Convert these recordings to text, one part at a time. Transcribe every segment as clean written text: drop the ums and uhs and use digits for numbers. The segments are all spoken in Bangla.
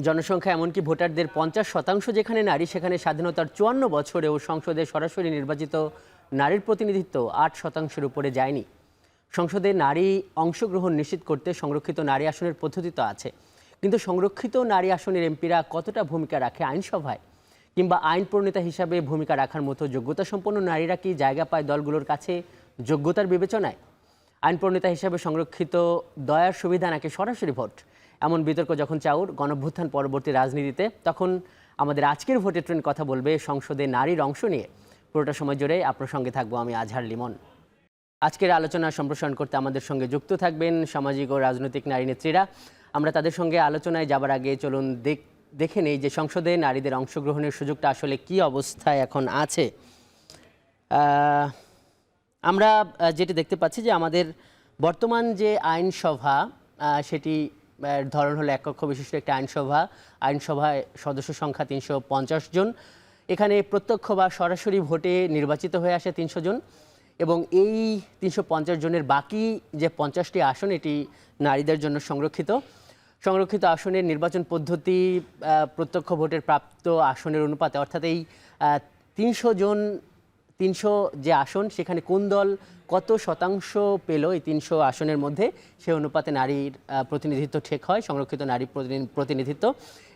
জনসংখ্যা এমনকি ভোটারদের 50% যেখানে নারী, সেখানে স্বাধীনতার 54 বছরেও সংসদে সরাসরি নির্বাচিত নারীর প্রতিনিধিত্ব 8%-এর উপরে যায়নি। সংসদে নারী অংশগ্রহণ নিশ্চিত করতে সংরক্ষিত নারী আসনের পদ্ধতি তো আছে, কিন্তু সংরক্ষিত নারী আসনের এমপিরা কতটা ভূমিকা রাখে আইনসভায়, কিংবা আইন প্রণেতা হিসাবে ভূমিকা রাখার মতো যোগ্যতা সম্পন্ন নারীরা কি জায়গা পায় দলগুলোর কাছে যোগ্যতার বিবেচনায়? আইন প্রণেতা হিসাবে সংরক্ষিত দয়ার সুবিধা নাকি সরাসরি ভোট? এমন বিতর্ক যখন চাউর গণঅভ্যুত্থান পরবর্তী রাজনীতিতে, তখন আমাদের আজকের ভোটের ট্রেন্ড কথা বলবে সংসদে নারীর অংশ নিয়ে। পুরোটা সময় জুড়ে আপনার সঙ্গে থাকবো আমি আজহার লিমন। আজকের আলোচনা সম্প্রসারণ করতে আমাদের সঙ্গে যুক্ত থাকবেন সামাজিক ও রাজনৈতিক নারী নেত্রীরা। আমরা তাদের সঙ্গে আলোচনায় যাবার আগে চলুন দেখে নেই যে সংসদে নারীদের অংশগ্রহণের সুযোগটা আসলে কি অবস্থায় এখন আছে। আমরা যেটি দেখতে পাচ্ছি যে আমাদের বর্তমান যে আইনসভা, সেটি ধরন হলো এক কক্ষ বিশিষ্ট একটা আইনসভায় সদস্য সংখ্যা 350 জন। এখানে প্রত্যক্ষ বা সরাসরি ভোটে নির্বাচিত হয়ে আসে 300 জন, এবং এই 350 জনের বাকি যে 50টি আসন, এটি নারীদের জন্য সংরক্ষিত আসনের নির্বাচন পদ্ধতি প্রত্যক্ষ ভোটের প্রাপ্ত আসনের অনুপাতে, অর্থাৎ এই 300 যে আসন, সেখানে কোন দল কত শতাংশ পেল এই 300 আসনের মধ্যে, সে অনুপাতে নারীর প্রতিনিধিত্ব ঠিক হয়, সংরক্ষিত নারী প্রতিনিধিত্ব।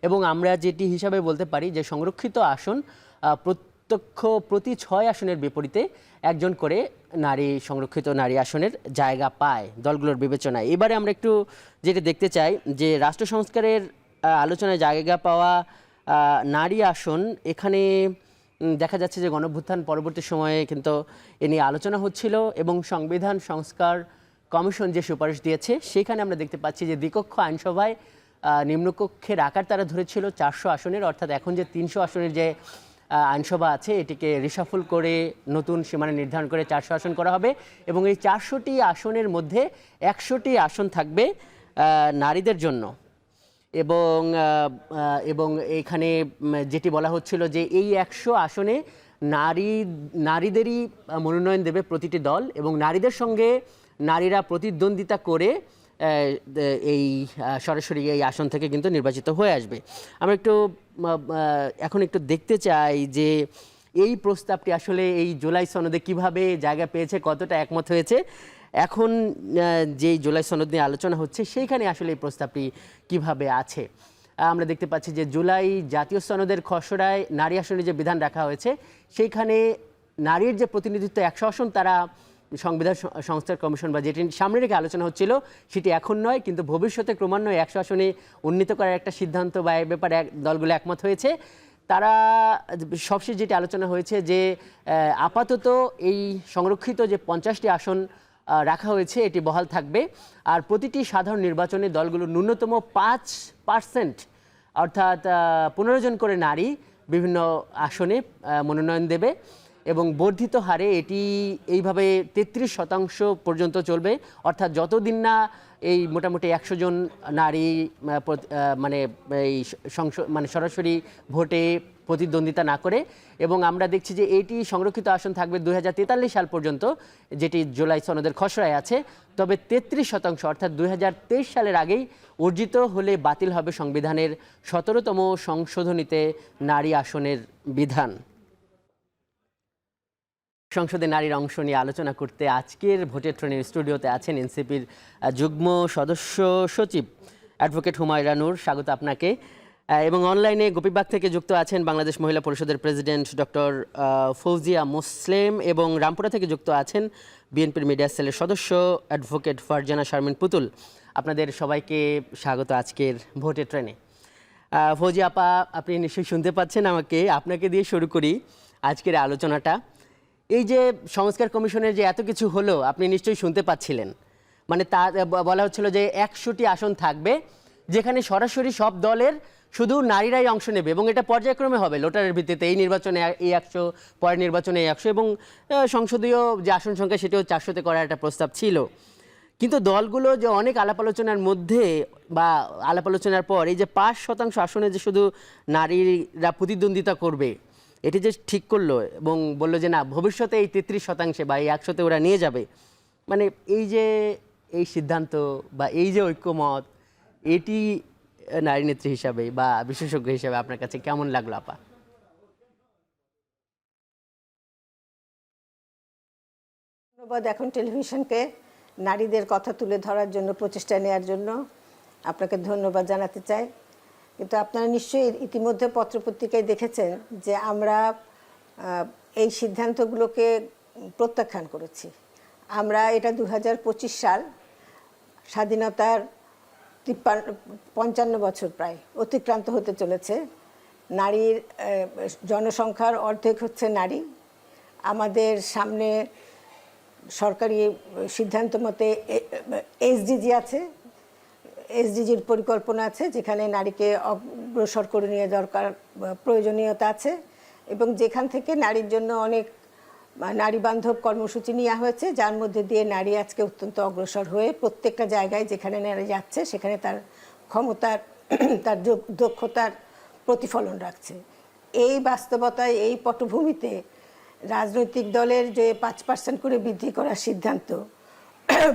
এবং আমরা যেটি হিসাবে বলতে পারি যে সংরক্ষিত আসন প্রত্যক্ষ প্রতি 6 আসনের বিপরীতে একজন করে সংরক্ষিত নারী আসনের জায়গা পায় দলগুলোর বিবেচনায়। এবারে আমরা একটু যেটি দেখতে চাই যে রাষ্ট্র সংস্কারের আলোচনায় জায়গা পাওয়া নারী আসন, এখানে দেখা যাচ্ছে যে গণঅভ্যুত্থান পরবর্তী সময়ে কিন্তু এ নিয়ে আলোচনা হচ্ছিল, এবং সংবিধান সংস্কার কমিশন যে সুপারিশ দিয়েছে, সেখানে আমরা দেখতে পাচ্ছি যে দ্বিকক্ষ আইনসভায় নিম্নকক্ষের আকার তারা ধরেছিল 400 আসনের, অর্থাৎ এখন যে 300 আসনের যে আইনসভা আছে, এটিকে রিশাফল করে নতুন সীমানা নির্ধারণ করে 400 আসন করা হবে, এবং এই 400টি আসনের মধ্যে 100টি আসন থাকবে নারীদের জন্য। এবং এখানে যেটি বলা হচ্ছিল যে এই 100 আসনে নারীদেরই মনোনয়ন দেবে প্রতিটি দল, এবং নারীদের সঙ্গে নারীরা প্রতিদ্বন্দ্বিতা করে এই সরাসরি এই আসন থেকে কিন্তু নির্বাচিত হয়ে আসবে। আমরা এখন একটু দেখতে চাই যে এই প্রস্তাবটি আসলে এই জুলাই সনদে কিভাবে জায়গা পেয়েছে, কতটা একমত হয়েছে। এখন যেই জুলাই সনদ নিয়ে আলোচনা হচ্ছে, সেইখানে আসলে এই প্রস্তাবটি কিভাবে আছে। আমরা দেখতে পাচ্ছি যে জুলাই জাতীয় সনদের খসড়ায় নারী আসনে যে বিধান রাখা হয়েছে, সেইখানে নারীর যে প্রতিনিধিত্ব 100 আসন, তারা সংবিধান সংস্কার কমিশন বা যেটি সামনে রেখে আলোচনা হচ্ছিল, সেটি এখন নয়, কিন্তু ভবিষ্যতে ক্রমান্বয়ে 100 আসনে উন্নীত করার একটা সিদ্ধান্ত বা এ ব্যাপারে দলগুলো একমত হয়েছে। তারা সবশেষ যেটি আলোচনা হয়েছে যে আপাতত এই সংরক্ষিত যে 50টি আসন রাখা হয়েছে, এটি বহাল থাকবে, আর প্রতিটি সাধারণ নির্বাচনে দলগুলো ন্যূনতম 5%, অর্থাৎ 15 জন করে নারী বিভিন্ন আসনে মনোনয়ন দেবে, এবং বর্ধিত হারে এটি এইভাবে 33% পর্যন্ত চলবে। অর্থাৎ যতদিন না এই মোটামুটি 100 জন নারী সরাসরি ভোটে প্রতিদ্বন্দ্বিতা না করে। এবং আমরা দেখছি যে এটি সংরক্ষিত আসন থাকবে 2043 সাল পর্যন্ত, যেটি জুলাই সনদের খসড়ায় আছে। তবে 33%, অর্থাৎ 2023 সালের আগেই অর্জিত হলে বাতিল হবে সংবিধানের 17তম সংশোধনীতে নারী আসনের বিধান। সংসদে নারীর অংশ নিয়ে আলোচনা করতে আজকের ভোটের ট্রেনের স্টুডিওতে আছেন এনসিপির যুগ্ম সদস্য সচিব অ্যাডভোকেট হুমায়রা নূর, স্বাগত আপনাকে। এবং অনলাইনে গোপীবাগ থেকে যুক্ত আছেন বাংলাদেশ মহিলা পরিষদের প্রেসিডেন্ট ডক্টর ফৌজিয়া মুসলেম, এবং রামপুরা থেকে যুক্ত আছেন বিএনপির মিডিয়া সেলের সদস্য অ্যাডভোকেট ফারজানা শারমিন পুতুল। আপনাদের সবাইকে স্বাগত আজকের ভোটের ট্রেনে। ফৌজিয়া আপা, আপনি নিশ্চয়ই শুনতে পাচ্ছেন আমাকে, আপনাকে দিয়ে শুরু করি আজকের আলোচনাটা। এই যে সংস্কার কমিশনের যে এত কিছু হলো, আপনি নিশ্চয়ই শুনতে পাচ্ছিলেন। মানে তা বলা হচ্ছিল যে 100টি আসন থাকবে, যেখানে সরাসরি সব দলের শুধু নারীরাই অংশ নেবে, এবং এটা পর্যায়ক্রমে হবে লোটারের ভিত্তিতে। এই নির্বাচনে এই 100, পরের নির্বাচনে এই 100, এবং সংসদীয় যে আসন সংখ্যা সেটিও 400-তে করার একটা প্রস্তাব ছিল। কিন্তু দলগুলো যে অনেক আলাপ আলোচনার মধ্যে বা আলাপ আলোচনার পর এই যে 5% আসনে যে শুধু নারীরা প্রতিদ্বন্দ্বিতা করবে, এটি যে ঠিক করলো এবং বললো যে না, ভবিষ্যতে এই 33% বা এই 100-তে ওরা নিয়ে যাবে। মানে এই যে এই সিদ্ধান্ত বা এই যে ঐক্যমত, এটি নারী নেত্রী হিসাবে বা বিশেষজ্ঞ হিসাবে আপনার কাছে কেমন লাগলো আপা? ধন্যবাদ এখন টেলিভিশনকে নারীদের কথা তুলে ধরার জন্য, প্রচেষ্টা নেওয়ার জন্য আপনাকে ধন্যবাদ জানাতে চাই। কিন্তু আপনারা নিশ্চয়ই ইতিমধ্যে পত্রপত্রিকায় দেখেছেন যে আমরা এই সিদ্ধান্তগুলোকে প্রত্যাখ্যান করেছি। আমরা এটা 2025 সাল, স্বাধীনতার 55 বছর প্রায় অতিক্রান্ত হতে চলেছে। নারীর জনসংখ্যার অর্ধেক হচ্ছে নারী। আমাদের সামনে সরকারি সিদ্ধান্ত মতে এসডিজি আছে, এসডিজির পরিকল্পনা আছে, যেখানে নারীকে অগ্রসর করে নিয়ে দরকার প্রয়োজনীয়তা আছে, এবং যেখান থেকে নারীর জন্য অনেক নারী বান্ধব কর্মসূচি নেওয়া হয়েছে, যার মধ্যে দিয়ে নারী আজকে অত্যন্ত অগ্রসর হয়ে প্রত্যেকটা জায়গায় যেখানে নারী যাচ্ছে সেখানে তার ক্ষমতার, তার দক্ষতার প্রতিফলন রাখছে। এই বাস্তবতায়, এই পটভূমিতে রাজনৈতিক দলের যে 5% করে বৃদ্ধি করার সিদ্ধান্ত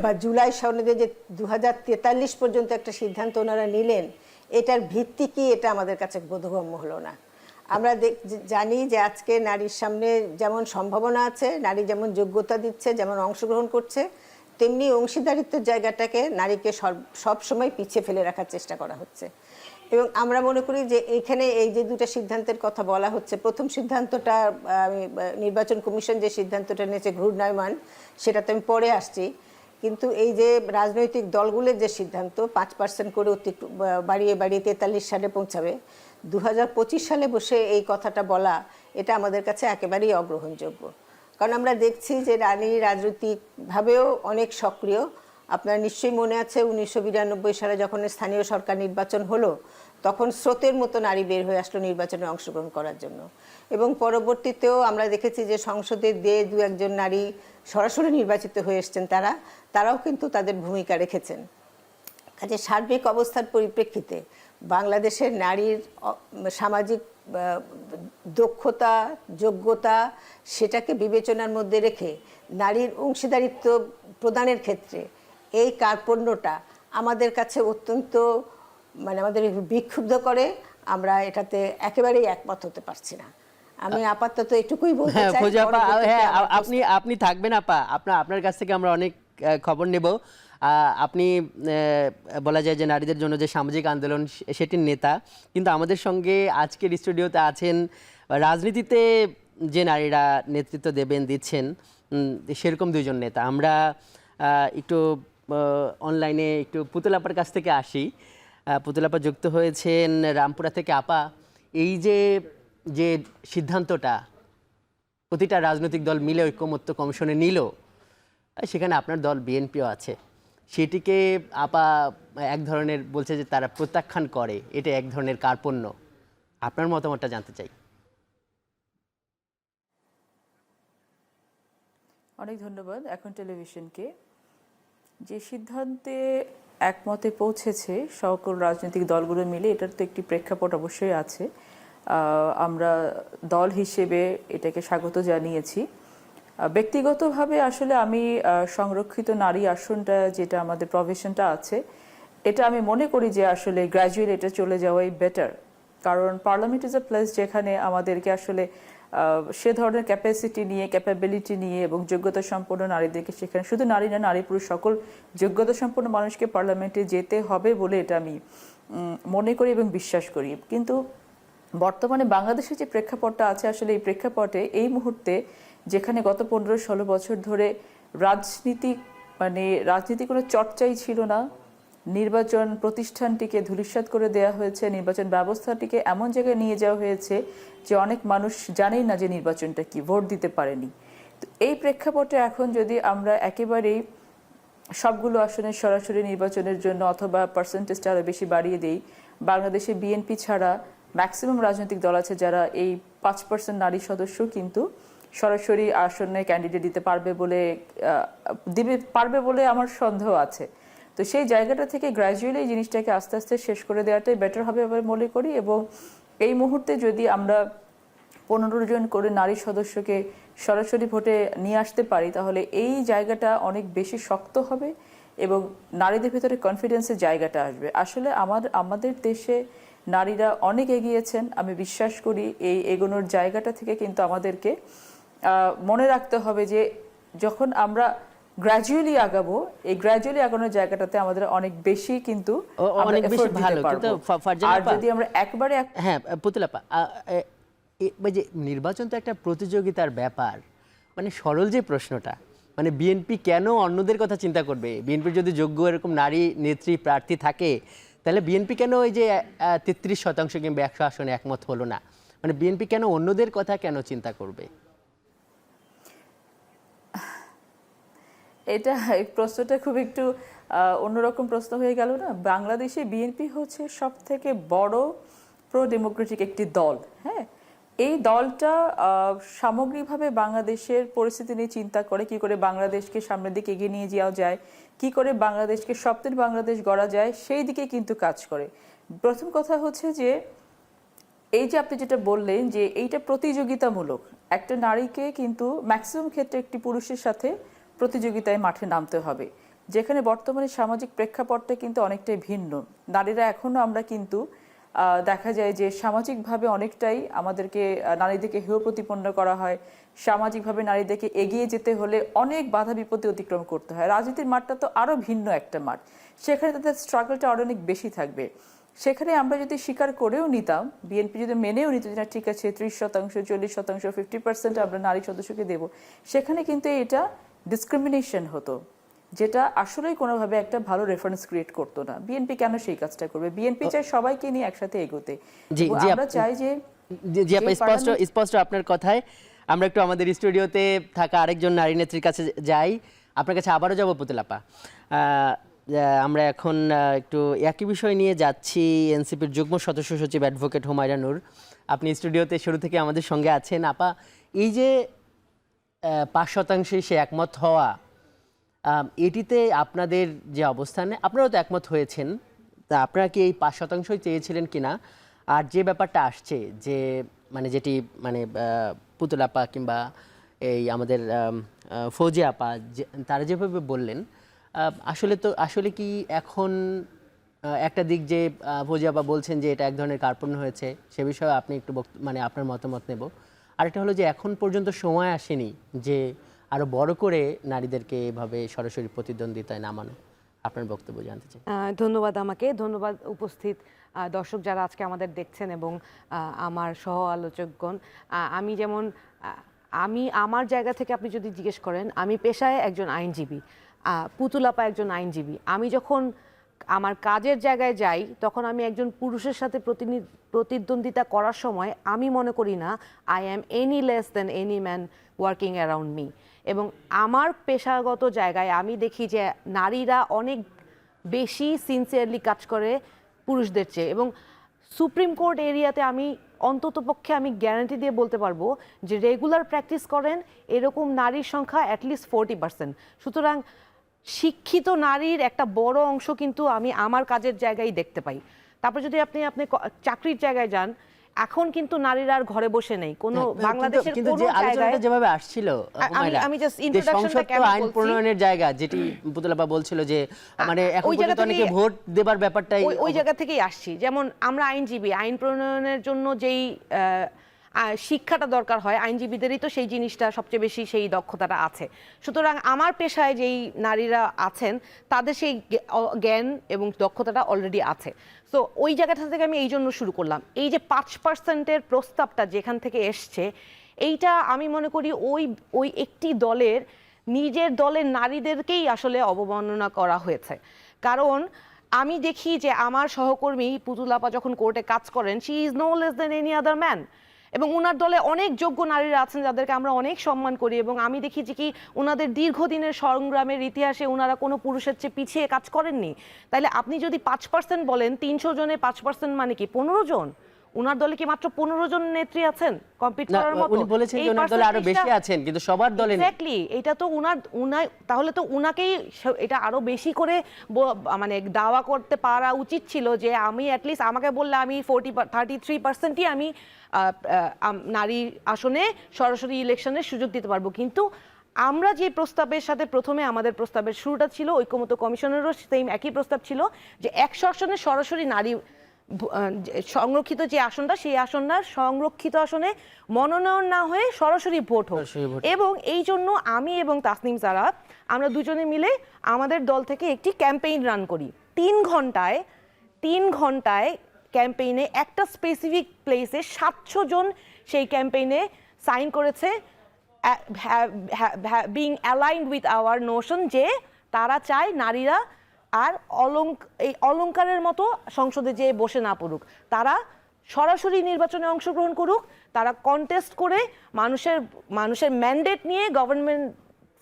বা জুলাই সনদে যে 2043 পর্যন্ত একটা সিদ্ধান্ত ওনারা নিলেন, এটার ভিত্তি কি, এটা আমাদের কাছে বোধগম্য হলো না। আমরা জানি যে আজকে নারীর সামনে যেমন সম্ভাবনা আছে, নারী যেমন যোগ্যতা দিচ্ছে, যেমন অংশগ্রহণ করছে, তেমনি অংশীদারিত্বের জায়গাটাকে নারীকে সব সময় পিছিয়ে ফেলে রাখার চেষ্টা করা হচ্ছে। এবং আমরা মনে করি যে এইখানে এই যে দুটো সিদ্ধান্তের কথা বলা হচ্ছে, প্রথম সিদ্ধান্তটা নির্বাচন কমিশন যে সিদ্ধান্তটা নিয়েছে ঘূর্ণায়মান, সেটাতে আমি পরে আসছি, কিন্তু এই যে রাজনৈতিক দলগুলোর যে সিদ্ধান্ত 5% করে বাড়িয়ে 43 সালে পৌঁছাবে, 2025 সালে বসে এই কথাটা বলা, এটা আমাদের কাছে একেবারেই অগ্রহণযোগ্য। কারণ আমরা দেখছি যে নারী রাজনৈতিকভাবেও অনেক সক্রিয়। আপনার নিশ্চয়ই মনে আছে 1992 সালে যখন স্থানীয় সরকার নির্বাচন হলো, তখন স্রোতের মতো নারী বের হয়ে আসলো নির্বাচনে অংশগ্রহণ করার জন্য, এবং পরবর্তীতেও আমরা দেখেছি যে সংসদে দু একজন নারী সরাসরি নির্বাচিত হয়ে এসছেন, তারাও কিন্তু তাদের ভূমিকা রেখেছেন। কাজে সার্বিক অবস্থার পরিপ্রেক্ষিতে বাংলাদেশের নারীর সামাজিক দক্ষতা, যোগ্যতা, সেটাকে বিবেচনার মধ্যে রেখে নারীর অংশীদারিত্ব প্রদানের ক্ষেত্রে এই কার্পণ্যটা আমাদের কাছে অত্যন্ত আমাদের বিক্ষুব্ধ করে। আমরা এটাতে একেবারেই একমত হতে পারছি না। আমি আপাতত এটুকুই বলতে চাই। হ্যাঁ, আপনি থাকবেন আপা, আপনার কাছ থেকে আমরা অনেক খবর নেব। আপনি বলা যায় যে নারীদের জন্য যে সামাজিক আন্দোলন, সেটির নেতা, কিন্তু আমাদের সঙ্গে আজকের স্টুডিওতে আছেন রাজনীতিতে যে নারীরা নেতৃত্ব দিচ্ছেন সেরকম দুইজন নেতা। আমরা একটু অনলাইনে একটু পুতুল আপার কাছ থেকে আসি। পুতুল আপা যুক্ত হয়েছেন রামপুরা থেকে। আপা, এই যে সিদ্ধান্তটা প্রতিটা রাজনৈতিক দল মিলে ঐক্যমত্য কমিশনে নিল, সেখানে আপনার দল বিএনপিও আছে, সেটিকে আপা এক ধরনের বলছে যে তারা প্রত্যাখ্যান করে, এটা এক ধরনের কার্পণ্য। আপনার মতামতটা জানতে চাই। অনেক ধন্যবাদ এখন টেলিভিশনকে। যে সিদ্ধান্তে একমতে পৌঁছেছে সকল রাজনৈতিক দলগুলো মিলে, এটার তো একটি প্রেক্ষাপট অবশ্যই আছে। আমরা দল হিসেবে এটাকে স্বাগত জানিয়েছি। ব্যক্তিগতভাবে আসলে আমি সংরক্ষিত নারী আসনটা, যেটা আমাদের প্রভিশনটা আছে, এটা আমি মনে করি যে আসলে গ্র্যাজুয়ালি এটা চলে যাওয়াই বেটার। কারণ পার্লামেন্ট ইজ এ প্লেস যেখানে আমাদেরকে আসলে সে ধরনের ক্যাপাসিটি নিয়ে, ক্যাপাবিলিটি নিয়ে এবং যোগ্যতা সম্পন্ন নারীদেরকে, সেখানে শুধু নারী না, নারী পুরুষ সকল যোগ্যতা সম্পন্ন মানুষকে পার্লামেন্টে যেতে হবে বলে এটা আমি মনে করি এবং বিশ্বাস করি। কিন্তু বর্তমানে বাংলাদেশের যে প্রেক্ষাপটটা আছে, আসলে এই প্রেক্ষাপটে এই মুহূর্তে যেখানে গত 15-16 বছর ধরে রাজনীতি কোনো চর্চাই ছিল না, নির্বাচন প্রতিষ্ঠানটিকে ধূলিসাৎ করে দেওয়া হয়েছে, নির্বাচন ব্যবস্থাটিকে এমন জায়গায় নিয়ে যাওয়া হয়েছে যে অনেক মানুষ জানেই না যে নির্বাচনটা কি, ভোট দিতে পারেনি। তো এই প্রেক্ষাপটে এখন যদি আমরা একেবারেই সবগুলো আসনে সরাসরি নির্বাচনের জন্য অথবা পার্সেন্টেজটা আরও বেশি বাড়িয়ে দেই, বাংলাদেশে বিএনপি ছাড়া ম্যাক্সিমাম রাজনৈতিক দল আছে যারা এই 5% নারী সদস্য কিন্তু সরাসরি আসনে ক্যান্ডিডেট দিতে পারবে বলে আমার সন্দেহ আছে। তো সেই জায়গাটা থেকে গ্র্যাজুয়ালি জিনিসটাকে আস্তে আস্তে শেষ করে দেওয়াটাই বেটার হবে আমি মনে করি। এবং এই মুহূর্তে যদি আমরা 15 জন করে নারী সদস্যকে সরাসরি ভোটে নিয়ে আসতে পারি, তাহলে এই জায়গাটা অনেক বেশি শক্ত হবে এবং নারীদের ভিতরে কনফিডেন্সের জায়গাটা আসবে। আসলে আমাদের দেশে নারীরা অনেক এগিয়েছেন, আমি বিশ্বাস করি। এই এগোনোর জায়গাটা থেকে কিন্তু আমাদেরকে মনে রাখতে হবে যে যখন আমরা গ্র্যাজুয়ালি আগাবো, এই গ্র্যাজুয়ালি আগানোর জায়গাটাতে আমাদের অনেক বেশি কিন্তু অনেক বেশি ভালো। কিন্তু ফারজানা আর আপা, যদি আমরা একবারে হ্যাঁ পুতুল আপা, ওই যে নির্বাচন তো একটা প্রতিযোগিতার ব্যাপার, মানে সরল যে প্রশ্নটা, মানে বিএনপি কেন অন্যদের কথা চিন্তা করবে? বিএনপির যদি যোগ্য এরকম নারী নেত্রী প্রার্থী থাকে, তাহলে বিএনপি কেন ওই যে 33% কিংবা 100 আসনে একমত হলো না? মানে বিএনপি কেন অন্যদের কথা কেন চিন্তা করবে? এটা এই প্রশ্নটা খুব একটু অন্যরকম প্রশ্ন হয়ে গেল না? বাংলাদেশে বিএনপি হচ্ছে সব থেকে বড় প্রো ডেমোক্রেটিক একটি দল। হ্যাঁ, এই দলটা সামগ্রিকভাবে বাংলাদেশের পরিস্থিতি নিয়ে চিন্তা করে, কি করে বাংলাদেশকে সামনের দিকে এগিয়ে নিয়ে যাওয়া যায়, কি করে বাংলাদেশকে স্বপ্নের বাংলাদেশ গড়া যায়, সেই দিকে কিন্তু কাজ করে। প্রথম কথা হচ্ছে যে এই যে আপনি যেটা বললেন যে এইটা প্রতিযোগিতামূলক, একটা নারীকে কিন্তু ম্যাক্সিমাম ক্ষেত্রে একটি পুরুষের সাথে প্রতিযোগিতায় মাঠে নামতে হবে, যেখানে বর্তমানে সামাজিক প্রেক্ষাপটটা কিন্তু অনেকটাই ভিন্ন। নারীরা এখনো আমরা কিন্তু দেখা যায় যে সামাজিকভাবে অনেকটাই আমাদেরকে নারীদেরকে হেয় প্রতিপন্ন করা হয়। সামাজিকভাবে নারীদেরকে এগিয়ে যেতে হলে অনেক বাধা বিপত্তি অতিক্রম করতে হয়। রাজনীতির মাঠটা তো আরো ভিন্ন একটা মাঠ, সেখানে তাদের স্ট্রাগলটা আরো অনেক বেশি থাকবে। সেখানে আমরা যদি স্বীকার করেও নিতাম, বিএনপি যদি মেনেও নিত যে না ঠিক আছে 30%, 40%, 50% আমরা নারী সদস্যকে দেব, সেখানে কিন্তু এটা ডিসক্রিমিনেশন হতো, যেটা আসলেই কোনোভাবে একটা ভালো রেফারেন্স ক্রিয়েট করতো না। বিএনপি কেন সেই কাজটা করবে? বিএনপি চাই সবাইকে নিয়ে একসাথে এগোতে। আমরা চাই যে জি আপা, স্পষ্ট আপনার কথায়। আমরা একটু আমাদের স্টুডিওতে থাকা আরেকজন নারী নেত্রীর কাছে যাই, আপনার কাছে আবারও যাব পুতুল আপা। আমরা এখন একটু একই বিষয় নিয়ে যাচ্ছি। এনসিপির যুগ্ম সদস্য সচিব অ্যাডভোকেট হুমায়রা নূর, আপনি স্টুডিওতে শুরু থেকে আমাদের সঙ্গে আছেন। আপা, এই যে 5% সে একমত হওয়া, এটিতে আপনাদের যে অবস্থানে, আপনারাও তো একমত হয়েছেন, তা আপনারা কি এই 5%ই চেয়েছিলেন কিনা? আর যে ব্যাপারটা আসছে যে মানে যেটি মানে পুতুল আপা কিংবা এই আমাদের ফৌজি আপা তারা যেভাবে বললেন, আসলে কি এখন একটা দিক যে ফৌজি আপা বলছেন যে এটা এক ধরনের কার্পণ্য হয়েছে, সে বিষয়ে আপনি একটু মানে আপনার মতামত নেব। আরেকটা হলো যে এখন পর্যন্ত সময় আসেনি যে আরো বড় করে নারীদেরকে এভাবে সরাসরি প্রতিদ্বন্দ্বিতায় নামানো, আপনার বক্তব্য জানতে চাই। ধন্যবাদ, আমাকে ধন্যবাদ উপস্থিত দর্শক যারা আজকে আমাদের দেখছেন এবং আমার সহ আলোচকগণ। আমি আমার জায়গা থেকে আপনি যদি জিজ্ঞেস করেন, আমি পেশায় একজন আইনজীবী, পুতুলাপা একজন আইনজীবী। আমি যখন আমার কাজের জায়গায় যাই তখন আমি একজন পুরুষের সাথে প্রতিদ্বন্দ্বিতা করার সময় আমি মনে করি না I am any less than any man working around me. এবং আমার পেশাগত জায়গায় আমি দেখি যে নারীরা অনেক বেশি সিনসিয়ারলি কাজ করে পুরুষদের চেয়ে। এবং সুপ্রিম কোর্ট এরিয়াতে আমি অন্ততপক্ষে আমি গ্যারান্টি দিয়ে বলতে পারবো যে রেগুলার প্র্যাকটিস করেন এরকম নারীর সংখ্যা অ্যাটলিস্ট 40%। সুতরাং শিক্ষিত নারীর একটা বড় অংশ কিন্তু আমি আমার কাজের জায়গায় দেখতে পাই। তারপর যদি আপনি চাকরির জায়গায় যান, এখন কিন্তু নারীরা আর ঘরে বসে নেই কোনো বাংলাদেশের কোনো জায়গায়। যেভাবে আসছিল আমি জাস্ট ইন্ট্রোডাকশনটা কেন বলছি, আইন প্রণয়নের জায়গা যেটি পুতুলাপা বলছিল যে মানে এখন পর্যন্ত অনেকে ভোট দেবার ব্যাপারটাই ওই জায়গা থেকেই আসছি। যেমন আমরা আইনজীবী, আইন প্রণয়নের জন্য যেই শিক্ষাটা দরকার হয়, আইনজীবীদেরই তো সেই জিনিসটা সবচেয়ে বেশি, সেই দক্ষতাটা আছে। সুতরাং আমার পেশায় যেই নারীরা আছেন তাদের সেই জ্ঞান এবং দক্ষতাটা অলরেডি আছে। সো ওই জায়গাটা থেকে আমি এই জন্য শুরু করলাম। এই যে 5%-এর প্রস্তাবটা যেখান থেকে এসছে, এইটা আমি মনে করি ওই একটি দলের নিজের দলের নারীদেরকেই আসলে অবমাননা করা হয়েছে। কারণ আমি দেখি যে আমার সহকর্মী পুতুলাপা যখন কোর্টে কাজ করেন, she is no less than any other man. এবং ওনার দলে অনেক যোগ্য নারীরা আছেন যাদেরকে আমরা অনেক সম্মান করি, এবং আমি দেখি যে কি ওনাদের দীর্ঘদিনের সংগ্রামের ইতিহাসে ওনারা কোনো পুরুষের চেয়ে পিছিয়ে কাজ করেননি। তাইলে আপনি যদি 5% বলেন, 300 জনে 5% মানে কি 15 জন? ওনার দলে কি মাত্র 15 জন নেত্রী আছেন কম্পিট করার মতো? উনি বলেছেন যে ওনার দলে আরো বেশি আছেন, কিন্তু সবার দলে নেই। এক্স্যাক্টলি, এটা তো উনার তাহলে তো উনাকেই এটা আরো বেশি করে মানে দাওয়া করতে পারা উচিত ছিল যে আমি অ্যাটলিস্ট, আমাকে বললে আমি 33%ই আমি নারী আসনে সরাসরি ইলেকশনের সুযোগ দিতে পারবো। কিন্তু আমরা যে প্রস্তাবের সাথে প্রথমে আমাদের প্রস্তাবের শুরুটা ছিল, ঐকমত্য কমিশনেরও সেম একই প্রস্তাব ছিল যে 100 আসনে সরাসরি নারী সংরক্ষিত যে আসনটা, সেই আসনটার সংরক্ষিত আসনে মনোনয়ন না হয়ে সরাসরি ভোট হোক। এবং এই জন্য আমি এবং তাসনিম জারা আমরা দুজনে মিলে আমাদের দল থেকে একটি ক্যাম্পেইন রান করি। 3 ঘন্টায় ক্যাম্পেইনে একটা স্পেসিফিক প্লেসে 700 জন সেই ক্যাম্পেইনে সাইন করেছে, being aligned with our Notion, যে তারা চায় নারীরা আর এই অলংকারের মতো সংসদে যে বসে না পড়ুক, তারা সরাসরি নির্বাচনে অংশগ্রহণ করুক, তারা কন্টেস্ট করে মানুষের ম্যান্ডেট নিয়ে গভর্নমেন্ট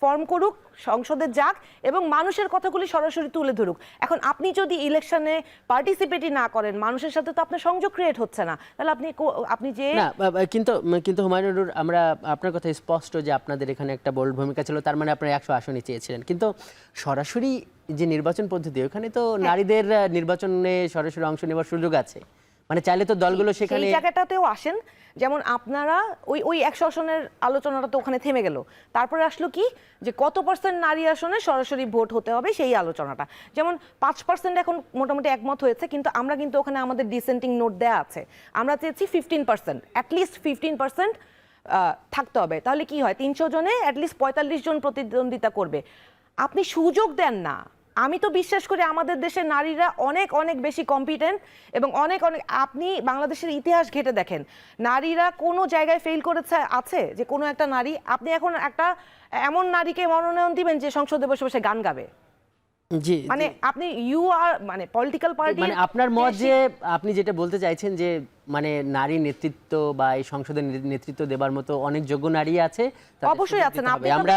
ফর্ম করুক, সংসদে যাক এবং মানুষের কথাগুলি সরাসরি তুলে ধরুক। এখন আপনি যদি ইলেকশনে পার্টিসিপেটই না করেন, মানুষের সাথে তো আপনার সংযোগ ক্রিয়েট হচ্ছে না, তাহলে আপনি যে না, কিন্তু হুমায়ুনুর, আমরা আপনার কথা স্পষ্ট যে আপনাদের এখানে একটা বোল্ড ভূমিকা ছিল, তার মানে আপনারা 100 আসনই চেয়েছিলেন, কিন্তু সরাসরি যে নির্বাচন পদ্ধতি, ওখানে তো নারীদের নির্বাচনে সরাসরি অংশ নেওয়ার সুযোগ আছে, মানে চাইলে তো দলগুলো সেখানে সেই জায়গাটাতেও আসেন। যেমন আপনারা ওই 100 আসনের আলোচনাটা তো ওখানে থেমে গেল, তারপরে আসলো কি যে কত % নারী আসনে সরাসরি ভোট হতে হবে সেই আলোচনাটা। যেমন 5% এখন মোটামুটি একমত হয়েছে, কিন্তু আমরা কিন্তু ওখানে আমাদের ডিসেন্টিং নোট দেয়া আছে, আমরা চেয়েছি 15%, অ্যাটলিস্ট 15% থাকতে হবে। তাহলে কি হয়, 300 জনে অ্যাটলিস্ট 45 জন প্রতিদ্বন্দ্বিতা করবে। আপনি সুযোগ দেন না। আমি তো বিশ্বাস করি আমাদের দেশের নারীরা অনেক অনেক বেশি কম্পিটেন্ট এবং অনেক আপনি বাংলাদেশের ইতিহাস ঘেঁটে দেখেন, নারীরা কোনো জায়গায় ফেল করেছে আছে যে কোনো একটা নারী, আপনি এখন একটা এমন নারীকে মনোনয়ন দিবেন যে সংসদে বসে বসে গান গাবে? জি, মানে আপনি মানে পলিটিক্যাল পার্টি, মানে আপনার মত যে আপনি যেটা বলতে চাইছেন যে মানে নারী নেতৃত্ব বা এই সংসদের নেতৃত্ব দেবার মতো অনেক যোগ্য নারী আছে, অবশ্যই আছেন। আপনি আমরা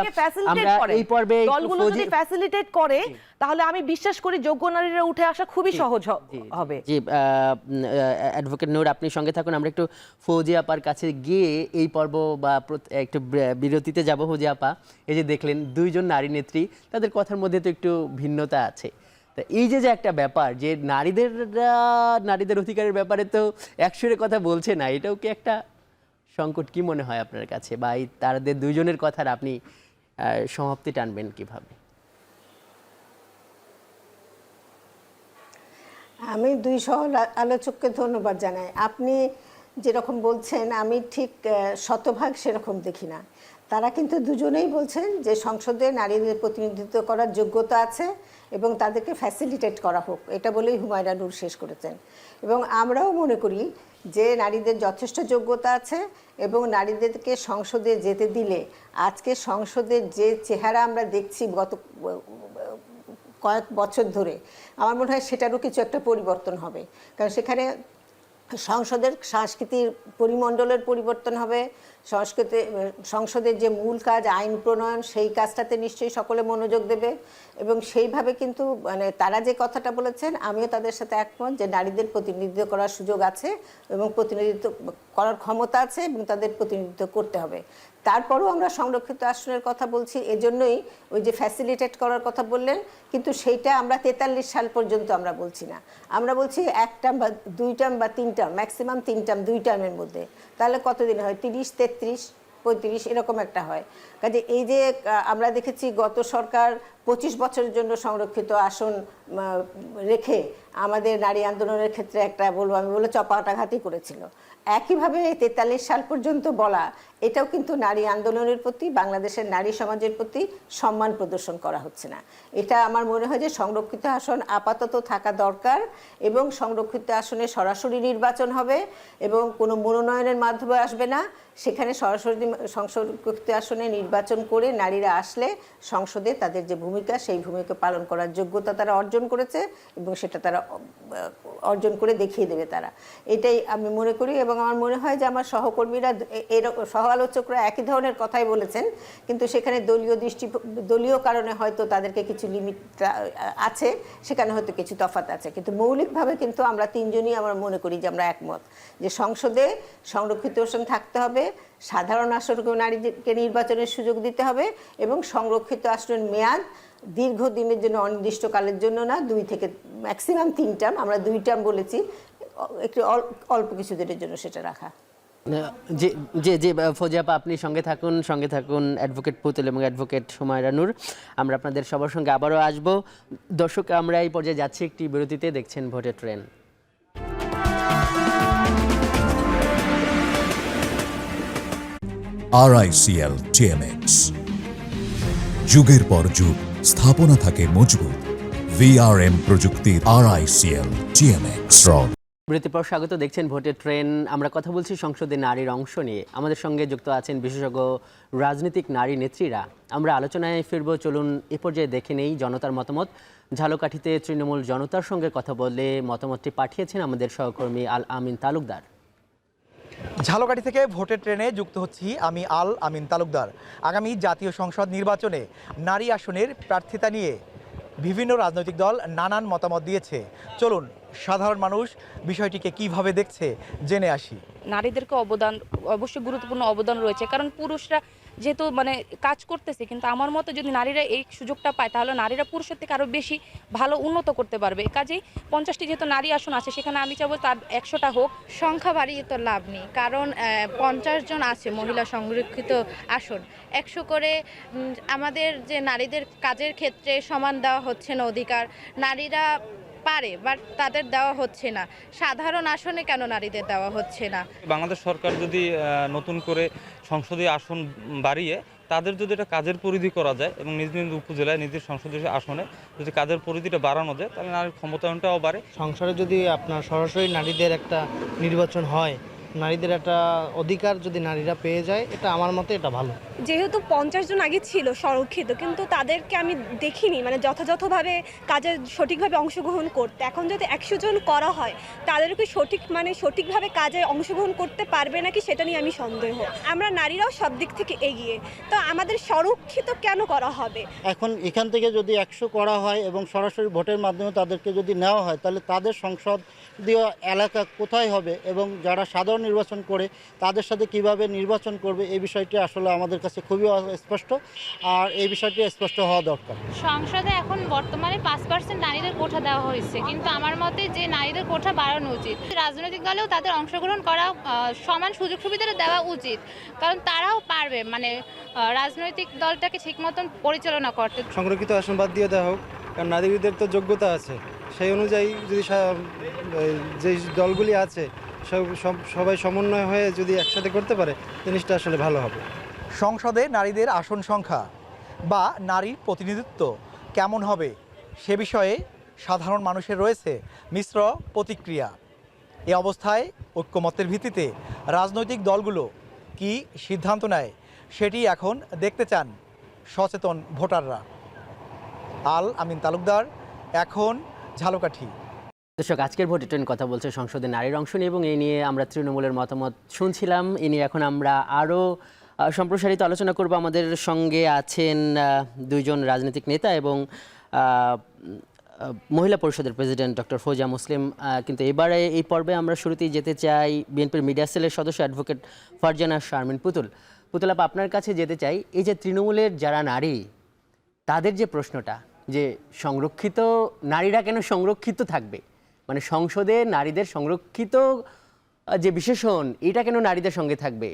এই পর্বে দলগুলো যদি ফ্যাসিলিটেট করে, তাহলে আমি বিশ্বাস করি যোগ্য নারীরা উঠে আসা খুবই সহজ হবে। জি, অ্যাডভোকেট নূর, আপনি সঙ্গে থাকুন, আমরা একটু ফৌজিয়া আপার কাছে গিয়ে এই পর্ব বা একটু বিরতিতে যাব। ফৌজিয়া আপা, এই যে দেখলেন 2 জন নারী নেত্রী, তাদের কথার মধ্যে তো একটু ভিন্নতা আছে। তা এই যে একটা ব্যাপার যে নারীদের অধিকারের ব্যাপারে তো 100-এর কথা বলছে না, এটাও কি একটা সংকট? কি মনে হয় আপনার কাছে, বা এই তাদের 2 জনের কথার আপনি সমাপ্তি টানবেন কিভাবে? আমি 2 সহ আলোচককে ধন্যবাদ জানাই। আপনি যেরকম বলছেন আমি ঠিক শতভাগ সেরকম দেখি না। তারা কিন্তু দুজনেই বলছেন যে সংসদে নারীদের প্রতিনিধিত্ব করার যোগ্যতা আছে এবং তাদেরকে ফ্যাসিলিটেট করা হোক, এটা বলেই হুমায়রা নূর শেষ করেছেন। এবং আমরাও মনে করি যে নারীদের যথেষ্ট যোগ্যতা আছে এবং নারীদেরকে সংসদে যেতে দিলে আজকে সংসদের যে চেহারা আমরা দেখছি গত কয়েক বছর ধরে, আমার মনে হয় সেটারও কিছু একটা পরিবর্তন হবে। কারণ সেখানে সংসদের সাংস্কৃতিক পরিমণ্ডলের পরিবর্তন হবে, সংসদের যে মূল কাজ আইন প্রণয়ন, সেই কাজটাতে নিশ্চয়ই সকলে মনোযোগ দেবে। এবং সেইভাবে কিন্তু মানে তারা যে কথাটা বলেছেন আমিও তাদের সাথে একমত যে নারীদের প্রতিনিধিত্ব করার সুযোগ আছে এবং প্রতিনিধিত্ব করার ক্ষমতা আছে এবং তাদের প্রতিনিধিত্ব করতে হবে। তারপরও আমরা সংরক্ষিত আসনের কথা বলছি, এজন্যই ওই যে ফ্যাসিলিটেট করার কথা বললেন, কিন্তু সেইটা আমরা 43 সাল পর্যন্ত আমরা বলছি না, আমরা বলছি 1 টার্ম বা 2 টার্ম বা 3 টার্ম, ম্যাক্সিমাম 3 টার্ম, 2 টার্মের মধ্যে। তাহলে কতদিন হয়? 30, 33, 35 এরকম একটা হয়। কাজে এই যে আমরা দেখেছি গত সরকার 25 বছরের জন্য সংরক্ষিত আসন রেখে আমাদের নারী আন্দোলনের ক্ষেত্রে একটা আমি বলবো চপাটাঘাতি করেছিল। একইভাবে 43 সাল পর্যন্ত বলা, এটাও কিন্তু নারী আন্দোলনের প্রতি, বাংলাদেশের নারী সমাজের প্রতি সম্মান প্রদর্শন করা হচ্ছে না। এটা আমার মনে হয় যে সংরক্ষিত আসন আপাতত থাকা দরকার এবং সংরক্ষিত আসনে সরাসরি নির্বাচন হবে এবং কোনো মনোনয়নের মাধ্যমে আসবে না। সেখানে সরাসরি সংরক্ষিত আসনে নির্বাচন করে নারীরা আসলে সংসদে তাদের যে ভূমিকা, সেই ভূমিকা পালন করার যোগ্যতা তারা অর্জন করেছে এবং সেটা তারা অর্জন করে দেখিয়ে দেবে তারা, এটাই আমি মনে করি। এবং আমার মনে হয় যে আমার সহকর্মীরা সহ আলোচকরা একই ধরনের কথাই বলেছেন, কিন্তু সেখানে দলীয় কারণে হয়তো তাদেরকে কিছু লিমিট আছে, সেখানে হয়তো কিছু তফাৎ আছে, কিন্তু মৌলিকভাবে কিন্তু আমরা 3 জনই আমরা মনে করি যে আমরা একমত যে সংসদে সংরক্ষিত আসন থাকতে হবে, সাধারণ আসনকেও নারীদেরকে নির্বাচনের সুযোগ দিতে হবে এবং সংরক্ষিত আসনের মেয়াদ দীর্ঘদিনের জন্য, অনির্দিষ্টকালের জন্য না, 2 থেকে ম্যাক্সিমাম 3 টার্ম, আমরা 2 টার্ম বলেছি, একটু অল্প কিছু দিনের জন্য সেটা রাখা। যে যে যে ফৌজিয়া আপা, আপনি সঙ্গে থাকুন অ্যাডভোকেট পুতুল এবং অ্যাডভোকেট হুমায়রা নূর। আমরা আপনাদের সবার সঙ্গে আবারও আসব। দর্শক, আমরা এই পর্যায়ে যাচ্ছি একটি বিরতিতে। দেখছেন ভোটের ট্রেন। RICL TMX, যুগের পর যুগ স্থাপনা থাকে মজবুত। VRM প্রযুক্তির RICL TMX রড। বিরতির পর স্বাগত। দেখছেন ভোটের ট্রেন। আমরা কথা বলছি সংসদে নারীর অংশ নিয়ে। আমাদের সঙ্গে যুক্ত আছেন বিশেষজ্ঞ রাজনৈতিক নারী নেত্রীরা। আমরা আলোচনায় ফিরব। চলুন এ পর্যায়ে দেখে নেই জনতার মতামত। ঝালকাঠিতে তৃণমূল জনতার সঙ্গে কথা বলে মতামতটি পাঠিয়েছেন আমাদের সহকর্মী আল আমিন তালুকদার। ঝালকাঠি থেকে ভোটের ট্রেনে যুক্ত হচ্ছি আমি আল আমিন তালুকদার। আগামী জাতীয় সংসদ নির্বাচনে নারী আসনের প্রার্থিতা নিয়ে বিভিন্ন রাজনৈতিক দল নানান মতামত দিয়েছে। চলুন সাধারণ মানুষ বিষয়টিকে কিভাবে দেখছে জেনে আসি। নারীদেরকে অবশ্যই গুরুত্বপূর্ণ অবদান রয়েছে, কারণ পুরুষরা যেহেতু কাজ করতেছে, কিন্তু আমার মতে যদি নারীরা এই সুযোগটা পায় তাহলে নারীরা পুরুষের থেকে আরও বেশি ভালো উন্নত করতে পারবে। কাজেই 50টি যেহেতু নারী আসন আছে, সেখানে আমি চাবো তার 100টা হোক। সংখ্যা বাড়িয়ে তো লাভ নেই, কারণ 50 জন আছে মহিলা সংরক্ষিত আসন। 100 করে আমাদের যে নারীদের কাজের ক্ষেত্রে সমান দেওয়া হচ্ছে না অধিকার। নারীরা পারে, বাট তাদের দেওয়া হচ্ছে না। সাধারণ আসনে কেন নারীদের দেওয়া হচ্ছে না? বাংলাদেশ সরকার যদি নতুন করে সংসদীয় আসন বাড়িয়ে তাদের যদি এটা কাজের পরিধি করা যায় এবং নিজ নিজ উপজেলায় নিজের সংসদীয় আসনে যদি কাজের পরিধিটা বাড়ানো যায়, তাহলে নারীর ক্ষমতায়নটাও বাড়ে। সংসারে যদি আপনার সরাসরি নারীদের একটা নির্বাচন হয়, নারীদের একটা অধিকার যদি নারীরা পেয়ে যায়, এটা আমার মতে এটা ভালো। যেহেতু 50 জন আগে ছিল সংরক্ষিত, কিন্তু তাদেরকে আমি দেখিনি যথাযথভাবে কাজে সঠিকভাবে অংশগ্রহণ করতে। এখন যদি 100 জন করা হয়, তাদেরকে সঠিকভাবে কাজে অংশগ্রহণ করতে পারবে নাকি সেটা নিয়ে আমি সন্দেহ। আমরা নারীরাও সব দিক থেকে এগিয়ে, তো আমাদের সংরক্ষিত কেন করা হবে? এখন এখান থেকে যদি 100 করা হয় এবং সরাসরি ভোটের মাধ্যমে তাদেরকে যদি নেওয়া হয়, তাহলে তাদের সংসদীয় এলাকা কোথায় হবে এবং যারা সাধারণ নির্বাচন করে তাদের সাথে কিভাবে নির্বাচন করবে, এই বিষয়টি আসলে আমাদের কাছে খুবই স্পষ্ট, আর এই বিষয়টি স্পষ্ট হওয়া দরকার। সংসদে এখন বর্তমানে 5% নারীদের কোঠা দেওয়া হয়েছে, কিন্তু আমার মতে যে নারীদের কোঠা বাড়ানো উচিত। রাজনৈতিক দলেও তাদের অংশগ্রহণ করা, সমান সুযোগ সুবিধা দেওয়া উচিত, কারণ তারাও পারবে রাজনৈতিক দলটাকে ঠিক মতন পরিচালনা করতে। সংরক্ষিত আসন বাদ দিয়ে দেওয়া হোক, কারণ নারীদের তো যোগ্যতা আছে, সেই অনুযায়ী যদি যে দলগুলি আছে সবাই সমন্বয় হয়ে যদি একসাথে করতে পারে, জিনিসটা আসলে ভালো হবে। সংসদে নারীদের আসন সংখ্যা বা নারীর প্রতিনিধিত্ব কেমন হবে সে বিষয়ে সাধারণ মানুষের রয়েছে মিশ্র প্রতিক্রিয়া। এ অবস্থায় ঐক্যমত্যের ভিত্তিতে রাজনৈতিক দলগুলো কি সিদ্ধান্ত নেয় সেটি এখন দেখতে চান সচেতন ভোটাররা। আল আমিন তালুকদার, এখন ঝালকাঠি। দর্শক, আজকের ভোটের ট্রেন কথা বলছে সংসদে নারীর অংশ নিয়ে, এবং এই নিয়ে আমরা তৃণমূলের মতামত শুনছিলাম। এ নিয়ে এখন আমরা আরও সম্প্রসারিত আলোচনা করব। আমাদের সঙ্গে আছেন দুইজন রাজনৈতিক নেতা এবং মহিলা পরিষদের প্রেসিডেন্ট ডক্টর ফৌজিয়া মুসলিম। কিন্তু এবারে এই পর্বে আমরা শুরুতেই যেতে চাই বিএনপির মিডিয়া সেলের সদস্য অ্যাডভোকেট ফারজানা শারমিন পুতুল। আপা, আপনার কাছে যেতে চাই, এই যে তৃণমূলের যারা নারী, তাদের যে প্রশ্নটা যে সংরক্ষিত নারীরা কেন সংরক্ষিত থাকবে, সংসদে নারীদের সংরক্ষিত যে বিশেষণ, এটা কেন নারীদের সঙ্গে থাকবে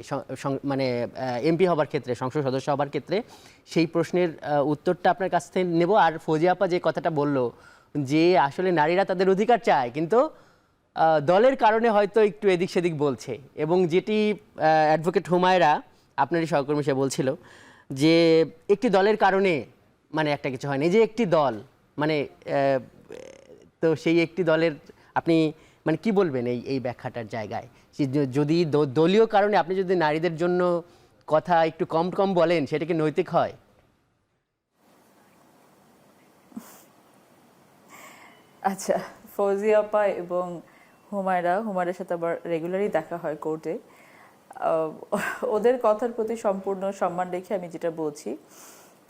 এমপি হবার ক্ষেত্রে, সংসদ সদস্য হবার ক্ষেত্রে, সেই প্রশ্নের উত্তরটা আপনার কাছ থেকে নেব। আর ফৌজিয়া আপা যে কথাটা বললো যে আসলে নারীরা তাদের অধিকার চায়, কিন্তু দলের কারণে হয়তো একটু এদিক সেদিক বলছে, এবং যেটি অ্যাডভোকেট হুমায়রা আপনারই সহকর্মী সে বলছিল যে একটি দলের কারণে একটা কিছু হয়নি, যে একটি দল তো সেই একটি দলের আপনি কি বলবেন এই ব্যাখ্যাটার জায়গায়? যদি দলীয় কারণে আপনি যদি নারীদের জন্য কথা একটু কম বলেন, সেটা কি নৈতিক হয়? আচ্ছা, ফৌজিয়া আপা এবং হুমায়রার সাথে আবার রেগুলারই দেখা হয় কোর্টে। ওদের কথার প্রতি সম্পূর্ণ সম্মান রেখে আমি যেটা বলছি,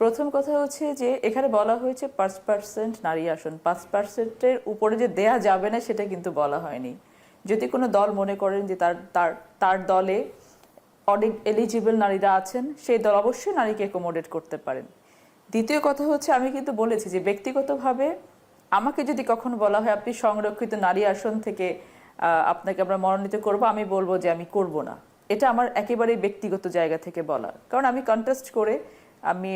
প্রথম কথা হচ্ছে যে এখানে বলা হয়েছে 5% নারী আসন, 5%-এর উপরে যে দেয়া যাবে না সেটা কিন্তু বলা হয়নি। যদি কোনো দল মনে করেন যে তার দলে অনেক এলিজিবল নারীরা আছেন, সেই দল অবশ্যই নারীকে অ্যাকোমোডেট করতে পারেন। দ্বিতীয় কথা হচ্ছে, আমি কিন্তু বলেছি যে ব্যক্তিগতভাবে আমাকে যদি কখনো বলা হয় আপনি সংরক্ষিত নারী আসন থেকে আপনাকে আমরা মনোনীত করব, আমি বলবো যে আমি করব না। এটা আমার একেবারে ব্যক্তিগত জায়গা থেকে বলা, কারণ আমি কন্টেস্ট করে আমি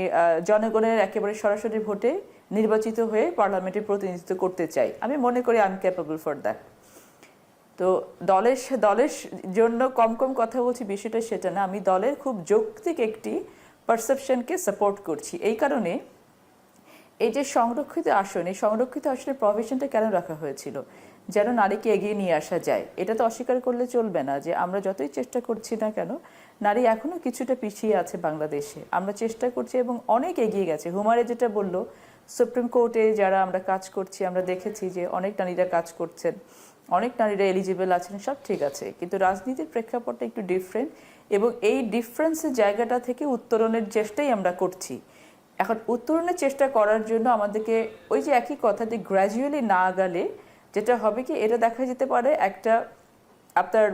জনগণের একেবারে সরাসরি ভোটে নির্বাচিত হয়ে পার্লামেন্টে প্রতিনিধিত্ব করতে চাই। আমি মনে করি I am capable for that. তো দলের জন্য কম কথা বলছি বিষয়টা সেটা না, আমি দলের খুব যৌক্তিক একটি পারসেপশনকে সাপোর্ট করছি। এই কারণে এই যে সংরক্ষিত আসনের প্রভিশনটা কেন রাখা হয়েছিল, যেন নারীকে এগিয়ে নিয়ে আসা যায়। এটা তো অস্বীকার করলে চলবে না যে আমরা যতই চেষ্টা করছি না কেন, নারী এখনো কিছুটা পিছিয়ে আছে বাংলাদেশে। আমরা চেষ্টা করছি এবং অনেক এগিয়ে গেছে। হুমারে যেটা বললো, সুপ্রিম কোর্টে যারা আমরা কাজ করছি, আমরা দেখেছি যে অনেক নারীরা কাজ করছেন, অনেক নারীরা এলিজিবল আছেন, সব ঠিক আছে, কিন্তু রাজনীতির প্রেক্ষাপটটা একটু ডিফারেন্ট এবং এই ডিফারেন্সের জায়গাটা থেকে উত্তরণের চেষ্টাই আমরা করছি। এখন উত্তরণের চেষ্টা করার জন্য আমাদেরকে ওই যে একই কথা, যে গ্র্যাজুয়ালি না গেলে যেটা হবে কি, এটা দেখা যেতে পারে একটা আপনার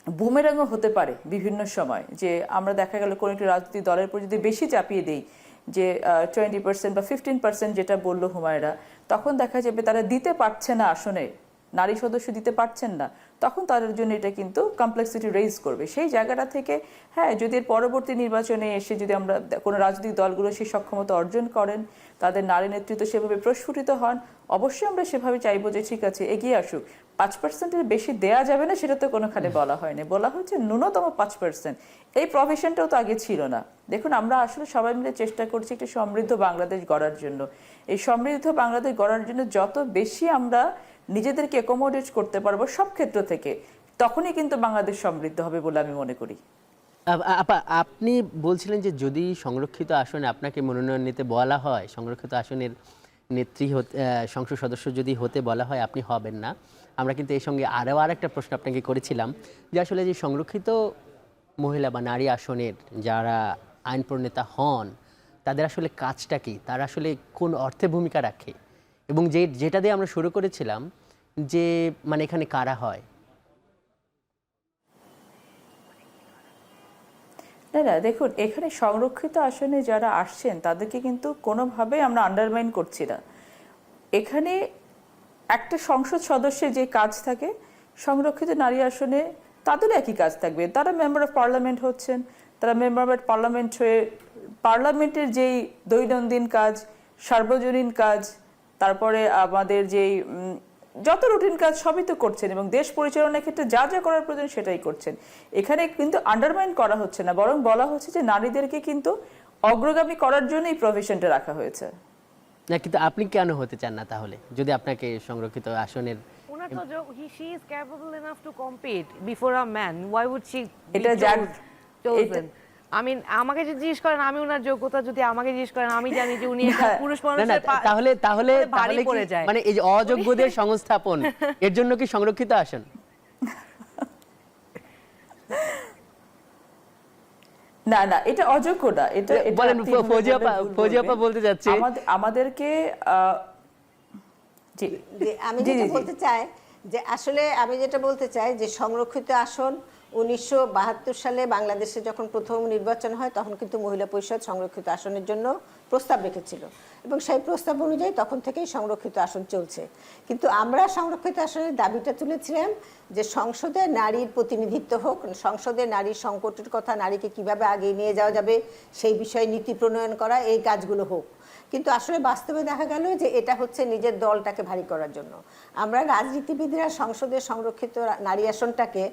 বুমেরাংও হতে পারে বিভিন্ন সময়, যে আমরা দেখা গেল কোনো একটি রাজনৈতিক দলের উপর যদি বেশি চাপিয়ে দিই, যে 20% বা 15% যেটা বললো হুমায়রা, তখন দেখা যাবে তারা দিতে পারছে না, আসনে নারী সদস্য দিতে পারছেন না, তখন তাদের জন্য এটা কিন্তু কমপ্লেক্সিটি রেইজ করবে। সেই জায়গাটা থেকে হ্যাঁ, যদি এর পরবর্তী নির্বাচনে এসে যদি আমরা কোনো রাজনৈতিক দলগুলো সেই সক্ষমতা অর্জন করেন, তাদের নারী নেতৃত্ব সেভাবে প্রস্ফুটিত হন, অবশ্যই আমরা সেভাবে চাইবো যে ঠিক আছে এগিয়ে আসুক। 5%-এর বেশি দেয়া যাবে না সেটা তো কোনোখানে বলা হয়নি, বলা হচ্ছে ন্যূনতম 5%। এই প্রভিশনটাও তো আগে ছিল না। দেখুন, আমরা আসলে সবাই মিলে চেষ্টা করছি একটি সমৃদ্ধ বাংলাদেশ গড়ার জন্য। এই সমৃদ্ধ বাংলাদেশ গড়ার জন্য যত বেশি আমরা নিজেদেরকে অ্যাকোমোডেট করতে পারবো সব ক্ষেত্র থেকে, তখনই কিন্তু বাংলাদেশ সমৃদ্ধ হবে বলে আমি মনে করি। আপা, আপনি বলছিলেন যে যদি সংরক্ষিত আসনে আপনাকে মনোনয়ন নিতে বলা হয়, সংরক্ষিত আসনের নেত্রী সংসদ সদস্য যদি হতে বলা হয়, আপনি হবেন না। আমরা কিন্তু এই সঙ্গে আরও একটা প্রশ্ন আপনাকে করেছিলাম যে আসলে যে সংরক্ষিত মহিলা বা নারী আসনের যারা আইন প্রণেতা হন, তাদের আসলে কাজটা কি, তারা আসলে কোন অর্থে ভূমিকা রাখে, এবং যেটা দিয়ে আমরা শুরু করেছিলাম যে মানে এখানে কারা হয়। না, দেখুন, এখানে সংরক্ষিত আসনে যারা আসছেন তাদেরকে কিন্তু কোনোভাবে আমরা আন্ডারমাইন করছি না। এখানে একটা সংসদ সদস্যের যে কাজ থাকে, সংরক্ষিত নারী আসনে তাদের একই কাজ থাকবে। তারা মেম্বার অফ পার্লামেন্ট হচ্ছেন, তারা মেম্বার অফ পার্লামেন্ট হয়ে পার্লামেন্টের যেই দৈনন্দিন কাজ, সার্বজনীন কাজ, তারপরে আমাদের যেই যত রুটিন কাজ সবই তো করছেন, এবং দেশ পরিচালনার ক্ষেত্রে যা যা করার প্রয়োজন সেটাই করছেন। এখানে কিন্তু আন্ডারমাইন করা হচ্ছে না, বরং বলা হচ্ছে যে নারীদেরকে কিন্তু অগ্রগামী করার জন্যই প্রভিশনটা রাখা হয়েছে। না, কিন্তু আপনি কেন হতে চান না তাহলে, যদি আপনাকে সংরক্ষিত আসনের ওনার তো she is capable enough to compete before a man, why would she এটা chosen? I mean, আমাকে যদি জিজ্ঞেস করেন, আমি ওনার যোগ্যতা যদি আমাকে জিজ্ঞেস করেন, আমি জানি যে উনি একটা পুরুষ মানুষের তাহলে ভারী পড়ে যায়। মানে এই যে অযোগ্যদের সংস্থাপন, এর জন্য কি সংরক্ষিত আসন? না, এটা অযোগ্য না। এটা বলেন, ফৌজিয়াপা বলতে যাচ্ছে আমাদেরকে আমি যেটা বলতে চাই যে আসলে আমি যেটা বলতে চাই যে সংরক্ষিত আসন 1972 সালে বাংলাদেশে যখন প্রথম নির্বাচন হয়, তখন কিন্তু মহিলা পরিষদ সংরক্ষিত আসনের জন্য প্রস্তাব রেখেছিল, এবং সেই প্রস্তাব অনুযায়ী তখন থেকেই সংরক্ষিত আসন চলছে। কিন্তু আমরা সংরক্ষিত আসনের দাবিটা তুলেছিলাম যে সংসদে নারীর প্রতিনিধিত্ব হোক, সংসদে নারীর সংকটের কথা, নারীকে কিভাবে আগিয়ে নিয়ে যাওয়া যাবে সেই বিষয়ে নীতি প্রণয়ন করা, এই কাজগুলো হোক। কিন্তু আসলে বাস্তবে দেখা গেল যে এটা হচ্ছে নিজের দলটাকে ভারী করার জন্য। আমরা রাজনীতিবিদরা সংসদের সংরক্ষিত নারী আসনটাকে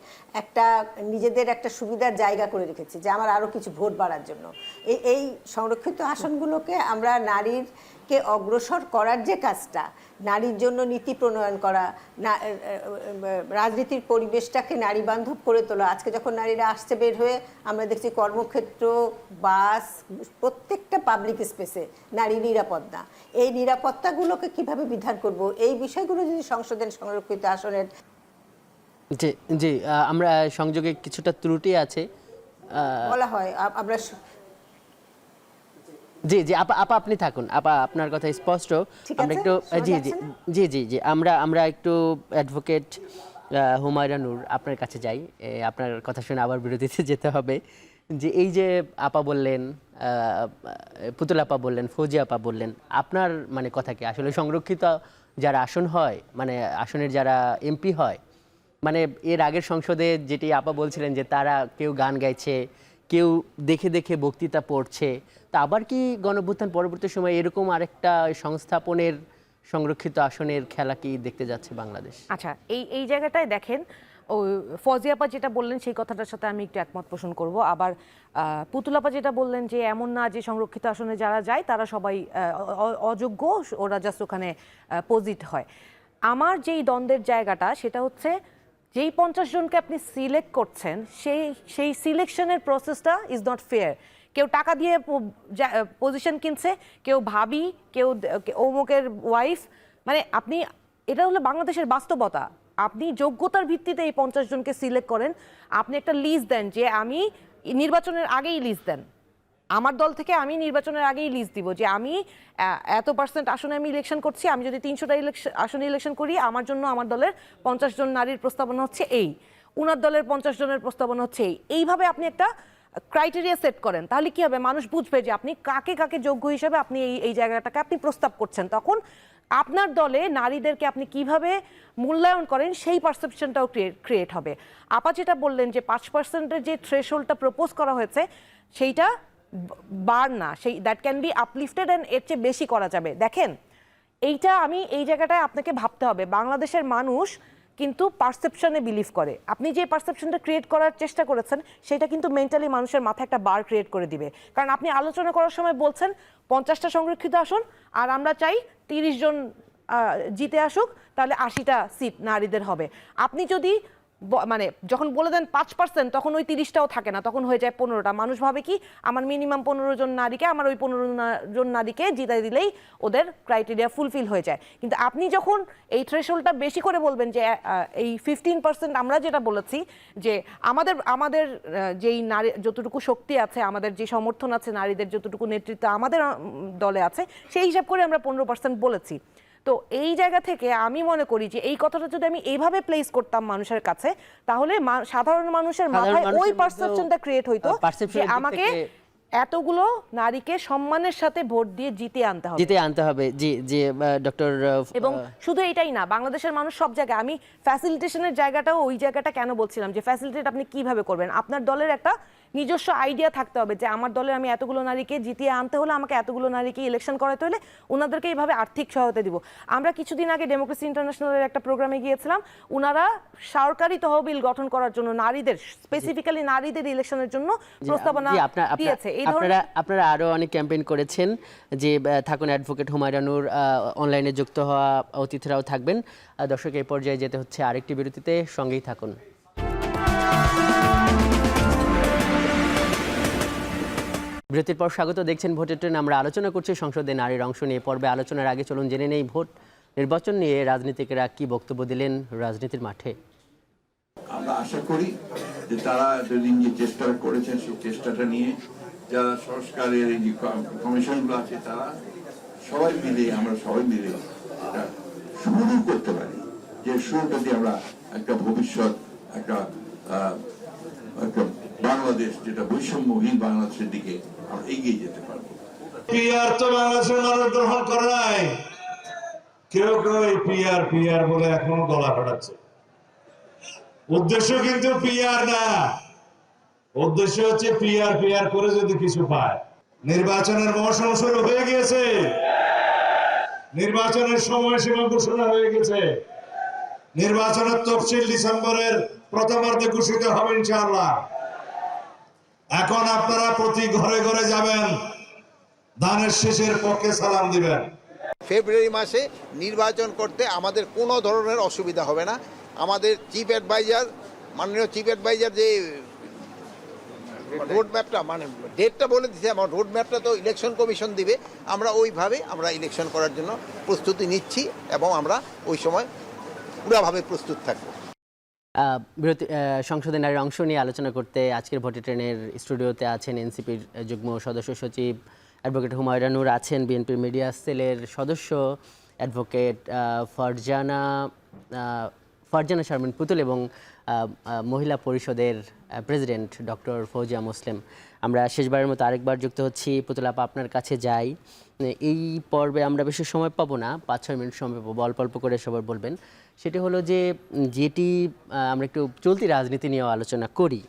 একটা নিজেদের একটা সুবিধার জায়গা করে রেখেছি, যে আমার আরও কিছু ভোট বাড়ার জন্য। এই সংরক্ষিত আসনগুলোকে আমরা নারীরকে অগ্রসর করার যে কাজটা, নারীর জন্য নীতি প্রণয়ন করা, রাজনীতির পরিবেশটাকে নারী বান্ধব করে তোলা। আজকে যখন নারীরা আসছে বের হয়ে, আমরা দেখছি কর্মক্ষেত্র, বাস, প্রত্যেকটা পাবলিক স্পেসে নারী নিরাপদ না। এই নিরাপত্তাগুলোকে কিভাবে বিধান করব, এই বিষয়গুলো যদি সংসদের সংরক্ষিত আসনের জি আমরা সংযোগে কিছুটা ত্রুটি আছে বলা হয়। আমরা জি আপা আপনি থাকুন, আপা আপনার কথা স্পষ্ট। আমরা একটু জি আমরা একটু অ্যাডভোকেট হুমায়রা নূর আপনার কাছে যাই। আপনার কথা শুনে আবার বিরতিতে যেতে হবে। যে এই যে আপা বললেন, পুতুল আপা বললেন, ফৌজি আপা বললেন, আপনার মানে কথা কি আসলে সংরক্ষিত যারা আসন হয়, মানে আসনের যারা এমপি হয়, মানে এর আগের সংসদে যেটি আপা বলছিলেন যে তারা কেউ গান গাইছে, কেউ দেখে দেখে বক্তৃতা পড়ছে, তা আবার কি গণঅভ্যুত্থান পরবর্তী সময় এরকম আরেকটা সংস্থাপনের সংরক্ষিত আসনের খেলা কি দেখতে যাচ্ছে বাংলাদেশ? আচ্ছা, এই জায়গাটায় দেখেন, ও ফজিয়াপা যেটা বললেন সেই কথাটার সাথে আমি একটু একমত পোষণ করব। আবার পুতুলাপা যেটা বললেন যে এমন না যে সংরক্ষিত আসনে যারা যায় তারা সবাই অযোগ্য, ওরা জাস্ট ওখানে পজিট হয়। আমার যেই দ্বন্দ্বের জায়গাটা সেটা হচ্ছে, যেই 50 জনকে আপনি সিলেক্ট করছেন সেই সিলেকশনের প্রসেসটা ইজ নট ফেয়ার। কেউ টাকা দিয়ে পজিশন কিনছে, কেউ ভাবি, কেউ অমুকের ওয়াইফ। মানে আপনি, এটা হলো বাংলাদেশের বাস্তবতা। আপনি যোগ্যতার ভিত্তিতে এই 50 জনকে সিলেক্ট করেন। আপনি একটা লিস্ট দেন যে আমি নির্বাচনের আগেই লিস্ট দেন, আমার দল থেকে আমি নির্বাচনের আগেই লিস্ট দিব যে আমি এত % আসনে আমি ইলেকশন করছি, আমি যদি 300টা আসনে ইলেকশন করি আমার জন্য আমার দলের 50 জন নারীর প্রস্তাবনা হচ্ছে এই, উনার দলের 50 জনের প্রস্তাবনা হচ্ছে এইভাবে আপনি একটা ক্রাইটেরিয়া সেট করেন, তাহলে কি হবে, মানুষ বুঝবে যে আপনি কাকে কাকে যোগ্য হিসেবে আপনি এই জায়গাটাকে আপনি প্রস্তাব করছেন। তখন আপনার দলে নারীদেরকে আপনি কিভাবে মূল্যায়ন করেন সেই পারসেপশনটাও ক্রিয়েট হবে। আপা যেটা বললেন যে 5%-এর যে থ্রেশহোল্ডটা প্রপোজ করা হয়েছে সেইটা বার না, সেই that can be uplifted and এর চেয়ে বেশি করা যাবে। দেখেন, এইটা আমি এই জায়গাটায় আপনাকে ভাবতে হবে, বাংলাদেশের মানুষ কিন্তু পারসেপশনে বিলিভ করে। আপনি যে পারসেপশনটা ক্রিয়েট করার চেষ্টা করেছেন সেটা কিন্তু মেন্টালি মানুষের মাথায় একটা বার ক্রিয়েট করে দিবে। কারণ আপনি আলোচনা করার সময় বলছেন 50টা সংরক্ষিত আসন আর আমরা চাই 30 জন জিতে আসুক, তাহলে 80টা সিট নারীদের হবে। আপনি যদি মানে যখন বলে দেন 5%, তখন ওই 30টাও থাকে না, তখন হয়ে যায় 15টা। মানুষ ভাবে কি আমার মিনিমাম 15 জন নারীকে, আমার ওই 15 জন নারীকে জিতাই দিলেই ওদের ক্রাইটেরিয়া ফুলফিল হয়ে যায়। কিন্তু আপনি যখন এই থ্রেশহোল্ডটা বেশি করে বলবেন যে এই 15% আমরা যেটা বলেছি যে আমাদের যেই নারী যতটুকু শক্তি আছে, আমাদের যে সমর্থন আছে, নারীদের যতটুকু নেতৃত্ব আমাদের দলে আছে, সেই হিসাব করে আমরা 15% বলেছি। তো এই জায়গা থেকে আমি মনে করি যে এই কথাটা যদি আমি এইভাবে প্লেস করতাম মানুষের কাছে, তাহলে সাধারণ মানুষের মাথায় ওই পারসেপশনটা ক্রিয়েট হইতো যে আমাকে এতগুলো নারীকে সম্মানের সাথে ভোট দিয়ে জিতে আনতে হবে। জি জি ডক্টর। এবং শুধু এটাই না, বাংলাদেশের মানুষ সব জায়গায়, আমি ফ্যাসিলিটেশনের জায়গাটাও ওই জায়গাটা কেন বলছিলাম যে ফ্যাসিলিটেট আপনি কিভাবে করবেন, আপনার দলের একটা নিজস্ব আইডিয়া থাকতে হবে যে আমার দলের আমি এতগুলো নারীকে জিতিয়ে আনতে হলে, আমাকে এতগুলো নারীকে ইলেকশন করাতে হলে ওনাদেরকে এইভাবে আর্থিক সহায়তা দিব। আমরা কিছুদিন আগে ডেমোক্রেসি ইন্টারন্যাশনালের একটা প্রোগ্রামে গিয়েছিলাম, ওনারা সরকারি তহবিল গঠন করার জন্য নারীদের, স্পেসিফিক্যালি নারীদের ইলেকশনের জন্য প্রস্তাবনা দিয়েছে। আপনারা আরো অনেক ক্যাম্পেইন করেছেন, যে থাকুন অ্যাডভোকেট হুমায়রা নূর অনলাইনে যুক্ত হওয়া অতিথিরাও থাকবেন। দর্শক, এই পর্যায়ে যেতে হচ্ছে আরেকটি বিরতিতে, সঙ্গেই থাকুন। বিরতির পর স্বাগত, দেখছেন ভোটের ট্রেন। আমরা আলোচনা করছি সংসদে নারীর অংশ নিয়ে। পর্বে আলোচনার আগে চলুন জেনে নেই ভোট নির্বাচন নিয়ে রাজনীতিকেরা কি বক্তব্য দিলেন রাজনীতির মাঠে। আমরা আশা করি যে তারা এতদিন যে চেষ্টা করেছেন সেই চেষ্টাটা নিয়ে যারা সংস্কারের এই যে কমিশনগুলো আছে তারা আমরা সবাই মিলে এটা শুরু করতে পারি, যে শুরুটা দিয়ে আমরা একটা ভবিষ্যৎ, একটা বাংলাদেশ যেটা বৈষম্যহীন বাংলাদেশের দিকে আমরা এগিয়ে যেতে পারবো। পিআর তো বাংলাদেশের মানুষ গ্রহণ করে নাই, কেউ কেউ এই পিআর বলে এখনো গলা ফাটাচ্ছে। উদ্দেশ্য কিন্তু পিআর না, উদ্দেশ্য হচ্ছে পিআর করে যদি কিছু পায়। নির্বাচনের মৌসুম শুরু হয়ে গিয়েছে, নির্বাচনের সময়সীমা ঘোষণা হয়ে গেছে, নির্বাচনের তফসিল ডিসেম্বরের প্রথমার্ধে ঘোষিত হবে ইনশাআল্লাহ। এখন আপনারা প্রতি ঘরে ঘরে যাবেন, ধানের শীষের পক্ষে সালাম দিবেন। ফেব্রুয়ারি মাসে নির্বাচন করতে আমাদের কোনো ধরনের অসুবিধা হবে না। আমাদের চিফ অ্যাডভাইজার, মাননীয় চিফ অ্যাডভাইজার যে রোড ম্যাপটা, মানে ডেটটা বলে দিচ্ছে, আমার রোড ম্যাপটা তো ইলেকশন কমিশন দিবে, আমরা ওইভাবে আমরা ইলেকশন করার জন্য প্রস্তুতি নিচ্ছি এবং আমরা ওই সময় পুরোভাবে প্রস্তুত থাকবো। সংসদে নারীর অংশ নিয়ে আলোচনা করতে আজকের ভোটের ট্রেনের স্টুডিওতে আছেন এনসিপির যুগ্ম সদস্য সচিব অ্যাডভোকেট হুমায়রা নূর, আছেন বিএনপির মিডিয়া সেলের সদস্য অ্যাডভোকেট ফারজানা শারমিন পুতুল এবং মহিলা পরিষদের প্রেসিডেন্ট ডক্টর ফৌজিয়া মুসলিম। আমরা শেষবারের মতো আরেকবার যুক্ত হচ্ছি। পুতুল আপা, আপনার কাছে যাই। এই পর্বে আমরা বেশি সময় পাবো না, 5-6 মিনিট সময় পাবো, অল্প অল্প করে সবার বলবেন। সেটি হলো যে যেটি আমরা একটু চলতি রাজনীতি নিয়েও আলোচনা করি,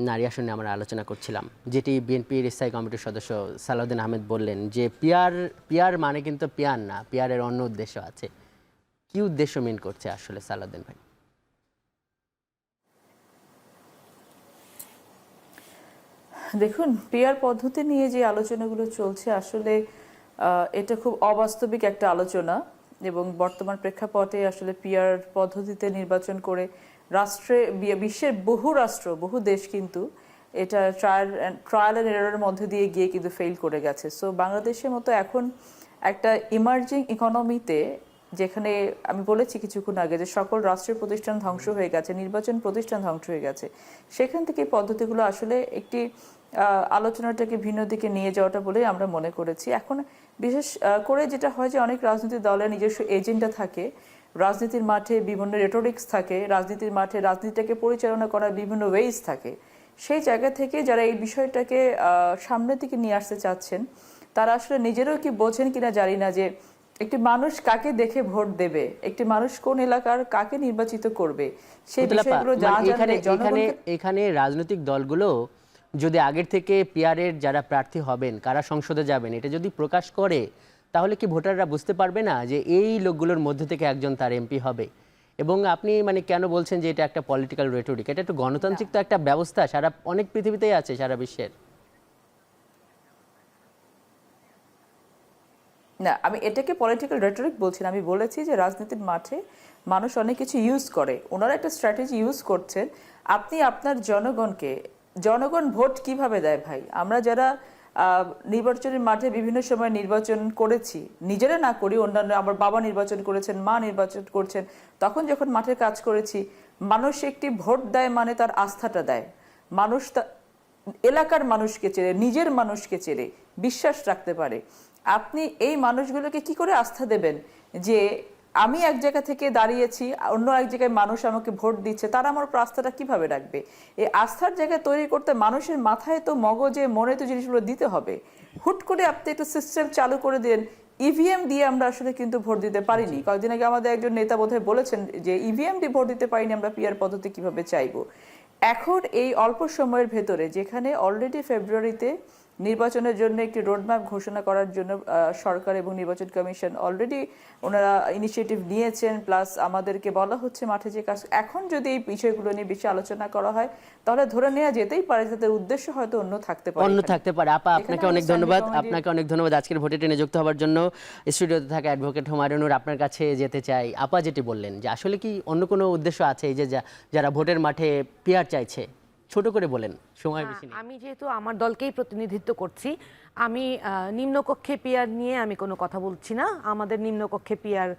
নারী আসনে আমরা আলোচনা করছিলাম, যেটি বিএনপির স্থায়ী কমিটির সদস্য সালাউদ্দিন আহমেদ বললেন যে পিয়ার মানে কিন্তু পিয়ার না, পিয়ারের অন্য উদ্দেশ্য আছে। কি উদ্দেশ্য মিন করছে আসলে সালাউদ্দিন ভাই? দেখুন, পিয়ার পদ্ধতি নিয়ে যে আলোচনাগুলো চলছে আসলে এটা খুব অবাস্তবিক একটা আলোচনা, এবং বর্তমান প্রেক্ষাপটে আসলে পিয়ার পদ্ধতিতে নির্বাচন করে বিশ্বের বহু দেশ কিন্তু এটা ট্রায়াল অ্যান্ড এররের মধ্যে দিয়ে গিয়ে কিন্তু ফেল করে গেছে। সো বাংলাদেশের মতো এখন একটা ইমার্জিং ইকোনমিতে, যেখানে আমি বলেছি কিছুক্ষণ আগে যে সকল রাষ্ট্রের প্রতিষ্ঠান ধ্বংস হয়ে গেছে, নির্বাচন প্রতিষ্ঠান ধ্বংস হয়ে গেছে, সেখান থেকে এই পদ্ধতিগুলো আসলে একটি আলোচনাটাকে ভিন্ন দিকে নিয়ে যাওয়াটা বলেই আমরা মনে করেছি। এখন বিশেষ করে যেটা হয় যে অনেক রাজনৈতিক দলের নিজস্ব এজেন্ডা থাকে, রাজনীতির মাঠে বিভিন্ন রেটোরিক্স থাকে, রাজনীতির মাঠে রাজনীতিটাকে পরিচালনা করার বিভিন্ন ওয়েজ থাকে। সেই জায়গা থেকে যারা এই বিষয়টাকে সামনের দিকে নিয়ে আসতে চাচ্ছেন, তারা আসলে নিজেরাও কি বোঝেন কিনা জানি না যে একটি মানুষ কাকে দেখে ভোট দেবে, একটি মানুষ কোন এলাকার কাকে নির্বাচিত করবে, সেই বিষয়গুলো এখানে রাজনৈতিক দলগুলো যদি আগের থেকে পিয়ারের যারা প্রার্থী হবেন, কারা সংসদে যাবেন, এটা যদি প্রকাশ করে, তাহলে কি ভোটাররা বুঝতে পারবে না যে এই লোকগুলোর মধ্যে থেকে একজন তার এমপি হবে? এবং আপনি মানে কেন বলছেন যে এটা একটা পলিটিক্যাল রেটোরিক? এটা একটু গণতান্ত্রিক তো একটা ব্যবস্থা, সারা অনেক পৃথিবীতেই আছে, সারা বিশ্বের। না, আমি এটাকে পলিটিক্যাল রেটোরিক বলছি না। আমি বলেছি যে রাজনীতির মাঠে মানুষ অনেক কিছু ইউজ করে, ওনারা একটা স্ট্র্যাটেজি ইউজ করছেন। আপনি আপনার জনগণ ভোট কিভাবে দেয় ভাই? আমরা যারা নির্বাচনের মাঠে বিভিন্ন সময় নির্বাচন করেছি, নিজেরা না করি, অন্যান্য আমার বাবা নির্বাচন করেছেন, মা নির্বাচন করছেন, তখন যখন মাঠে কাজ করেছি, মানুষ একটি ভোট দেয় মানে তার আস্থাটা দেয়। মানুষ এলাকার মানুষকে চেনে, নিজের মানুষকে চেনে, বিশ্বাস রাখতে পারে। আপনি এই মানুষগুলোকে কি করে আস্থা দেবেন যে আমি এক জায়গা থেকে দাঁড়িয়েছি, অন্য এক জায়গায় মানুষ আমাকে ভোট দিচ্ছে, তারা আমার উপর আস্থাটা কিভাবে রাখবে? এই আস্থার জায়গা তৈরি করতে মানুষের মাথায় তো, মগজে, মনে তো জিনিসগুলো দিতে হবে। হুট করে আপনি একটু সিস্টেম চালু করে দেন, ইভিএম দিয়ে আমরা আসলে কিন্তু ভোট দিতে পারিনি। কয়েকদিন আগে আমাদের একজন নেতা বোধহয় বলেছেন যে ইভিএম দিয়ে ভোট দিতে পারিনি, আমরা পিআর পদ্ধতি কিভাবে চাইবো? এখন এই অল্প সময়ের ভেতরে, যেখানে অলরেডি ফেব্রুয়ারিতে নির্বাচনের জন্য একটি রোডম্যাপ ঘোষণা করার জন্য সরকার এবং নির্বাচন কমিশন অলরেডি ওনারা ইনিশিয়েটিভ নিয়েছেন, প্লাস আমাদেরকে বলা হচ্ছে মাঠে যে কাজ, এখন যদি এই বিষয়গুলো নিয়ে বেশি আলোচনা করা হয়, তাহলে ধরে নেওয়া যেতেই পারে তাদের উদ্দেশ্য হয়তো অন্য থাকতে পারে। আপা, আপনাকে অনেক ধন্যবাদ আজকের ভোটে টেনে যুক্ত হওয়ার জন্য। স্টুডিওতে থাকা অ্যাডভোকেট হুমায়ুনুর, আপনার কাছে যেতে চাই। আপা যেটি বললেন যে আসলে কি অন্য কোনো উদ্দেশ্য আছে, এই যে যারা ভোটের মাঠে পিয়ার চাইছে? ছোট করে বলেন, সময় বেশি নেই। আমি যেহেতু আমার দলকেই প্রতিনিধিত্ব করছি, আমি নিম্নকক্ষে পিয়ার নিয়ে আমি কোনো কথা বলছি না। আমাদের নিম্নকক্ষে পিয়ার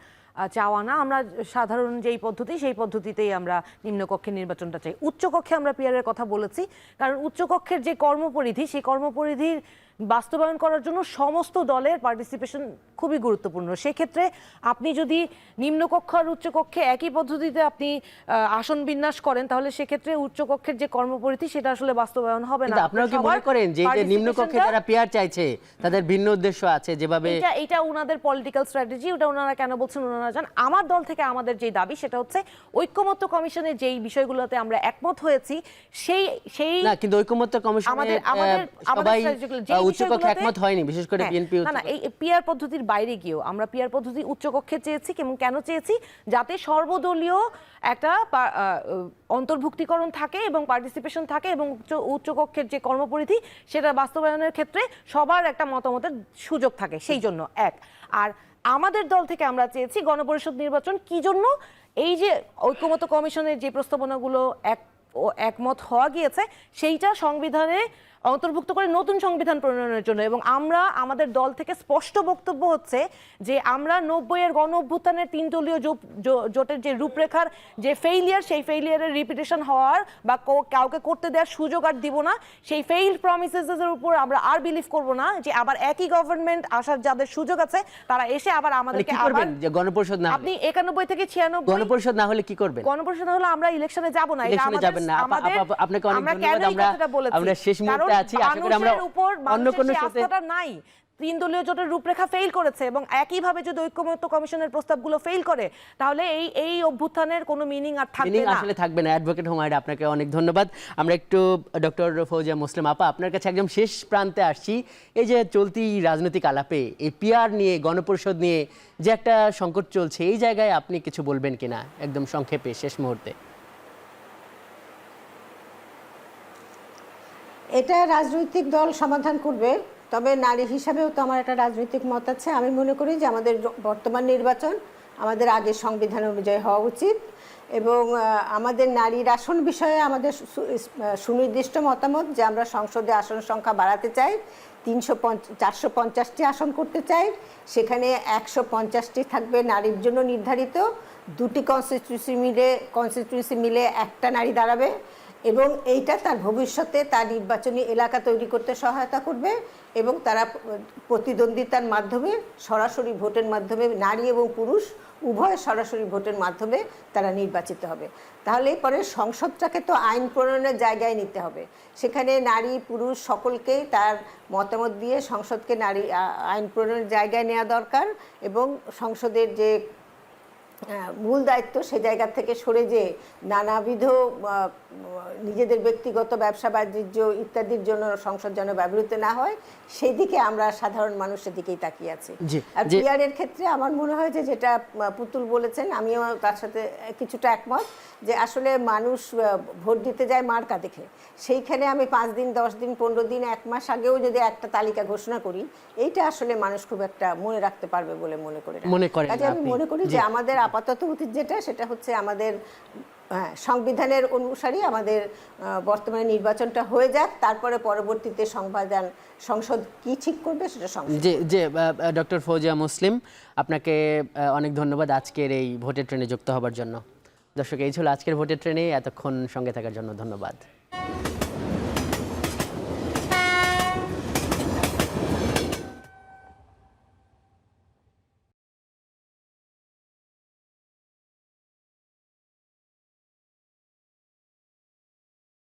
চাওয়া না, আমরা সাধারণ যেই পদ্ধতি সেই পদ্ধতিতেই আমরা নিম্নকক্ষে নির্বাচনটা চাই। উচ্চকক্ষে আমরা পিয়ারের কথা বলেছি, কারণ উচ্চকক্ষের যে কর্মপরিধি, সেই কর্মপরিধির বাস্তবায়ন করার জন্য সমস্ত দলের পার্টিসিপেশন খুবই গুরুত্বপূর্ণ। সেক্ষেত্রে আপনি যদি নিম্নকক্ষ আর উচ্চকক্ষে একই পদ্ধতিতে আপনি আসন বিন্যাস করেন, তাহলে সেক্ষেত্রে উচ্চকক্ষের যে কর্মপরিধি সেটা আসলে বাস্তবায়ন হবে না। আপনারা কি মনে করেন যে নিম্নকক্ষে যারা পিয়ার চাইছে তাদের ভিন্ন উদ্দেশ্য আছে? যেভাবে এটা ওনাদের পলিটিক্যাল স্ট্র্যাটেজি, ওটা ওনারা কেন বলছেন ওনারা জান। আমার দল থেকে আমাদের যে দাবি সেটা হচ্ছে ঐক্যমত্য কমিশনের যেই বিষয়গুলোতে আমরা একমত হয়েছি, সেই না, কিন্তু ঐক্যমত্য কমিশনে সবাই উচ্চকক্ষে একমত হয়নি, বিশেষ করে বিএনপি। না, এই পিআর পদ্ধতির বাইরে গিয়েও আমরা পিআর পদ্ধতি উচ্চকক্ষে চেয়েছি। এবং কেন চেয়েছি? যাতে সর্বদলীয় একটা অন্তর্ভুক্তিকরণ থাকে এবং পার্টিসিপেশন থাকে, এবং উচ্চকক্ষের যে কর্মপরিধি সেটা বাস্তবায়নের ক্ষেত্রে সবার একটা মতামতের সুযোগ থাকে, সেই জন্য এক। আর আমাদের দল থেকে আমরা চেয়েছি গণপরিষদ নির্বাচন। কি জন্য? এই যে ঐক্যমত্য কমিশনের যে প্রস্তাবনাগুলো একমত হওয়া গিয়েছে, সেইটা সংবিধানে অন্তর্ভুক্ত করে নতুন সংবিধান প্রণয়নের জন্য। এবং আমরা, আমাদের দল থেকে স্পষ্ট বক্তব্য হচ্ছে যে আমরা 90-এর গণ অভ্যুত্থানের 3 দলীয় জোটের যে রূপরেখার যে ফেইলিয়ার, সেই ফেইলিয়ারের রিপিটেশন হওয়ার বা কাউকে করতে দেওয়ার সুযোগ আর দিব না। সেই ফেইল্ড প্রমিসেসের উপর আমরা আর বিলিভ করব না যে আবার একই গভর্নমেন্ট আসার যাদের সুযোগ আছে তারা এসে আবার আমাদেরকে আবার গণপরিষদ না, আপনি 91 থেকে 96 গণপরিষদ না হলে কি করবেন? গণপরিষদ না হলে আমরা ইলেকশনে যাব না। এটা আমাদের আপনাকে অনেক ধন্যবাদ। আমরা শেষ মুহূর্তে আছি, আশা করি আমরা অন্য কোনো সাথে নাই। তিন দলীয় জোটের রূপরেখা ফেল করেছে এবং একইভাবে যদি ঐক্যমত্য কমিশনের প্রস্তাবগুলো ফেল করে তাহলে এই অভ্যুত্থানের কোনো মিনিং আর থাকবে মিনিং না। আসলে থাকবে না। অ্যাডভোকেট হুমায়রা, আপনাকে অনেক ধন্যবাদ। আমরা একটু ডক্টর ফৌজিয়া মুসলিম আপা, আপনার কাছে একদম শেষ প্রান্তে আসছি। এই যে চলতি রাজনৈতিক আলাপে এই পিআর নিয়ে, গণপরিষদ নিয়ে যে একটা সংকট চলছে, এই জায়গায় আপনি কিছু বলবেন কিনা একদম সংক্ষেপে শেষ মুহূর্তে? এটা রাজনৈতিক দল সমাধান করবে, তবে নারী হিসাবেও তো আমার একটা রাজনৈতিক মত আছে। আমি মনে করি যে আমাদের বর্তমান নির্বাচন আমাদের আগের সংবিধান অনুযায়ী হওয়া উচিত এবং আমাদের নারীর আসন বিষয়ে আমাদের সুনির্দিষ্ট মতামত যে আমরা সংসদে আসন সংখ্যা বাড়াতে চাই, 450টি আসন করতে চাই, সেখানে 150টি থাকবে নারীর জন্য নির্ধারিত, 2টি কনস্টিটিউয়েন্সি মিলে একটা নারী দাঁড়াবে এবং এইটা তার ভবিষ্যতে তার নির্বাচনী এলাকা তৈরি করতে সহায়তা করবে এবং তারা প্রতিদ্বন্দ্বিতার মাধ্যমে, সরাসরি ভোটের মাধ্যমে, নারী এবং পুরুষ উভয় সরাসরি ভোটের মাধ্যমে তারা নির্বাচিত হবে। তাহলে পরে সংসদটাকে তো আইন প্রণয়নের জায়গায় নিতে হবে, সেখানে নারী পুরুষ সকলকেই তার মতামত দিয়ে সংসদকে আইন প্রণয়নের জায়গায় নেওয়া দরকার এবং সংসদের যে মূল দায়িত্ব সে জায়গা থেকে সরে যে নানাবিধ নিজেদের ব্যক্তিগত ব্যবসা বাণিজ্য ইত্যাদির জন্য সংসদ যেন ব্যবহৃত না হয়, সেই দিকে আমরা সাধারণ মানুষের দিকেই তাকিয়ে আছি। আর পিআরের ক্ষেত্রে আমার মনে হয় যে যেটা পুতুল বলেছেন, আমিও তার সাথে কিছুটা একমত, যে আসলে মানুষ ভোট দিতে যায় মার্কা দেখে। সেইখানে আমি 5 দিন 10 দিন 15 দিন 1 মাস আগেও যদি একটা তালিকা ঘোষণা করি, এইটা আসলে মানুষ খুব একটা মনে রাখতে পারবে বলে মনে করি না। কাজে আমি মনে করি যে আমাদের আপাতত উচিত সেটা হচ্ছে আমাদের সংবিধানের অনুসারী আমাদের বর্তমানে নির্বাচনটা হয়ে যাক, তারপরে পরবর্তীতে সংসদ কি ঠিক করবে সেটা সংসদ। যে ডক্টর ফৌজিয়া মুসলিম, আপনাকে অনেক ধন্যবাদ আজকের এই ভোটের ট্রেনে যুক্ত হবার জন্য। দর্শক, এই ছিল আজকের ভোটের ট্রেনে, এতক্ষণ সঙ্গে থাকার জন্য ধন্যবাদ।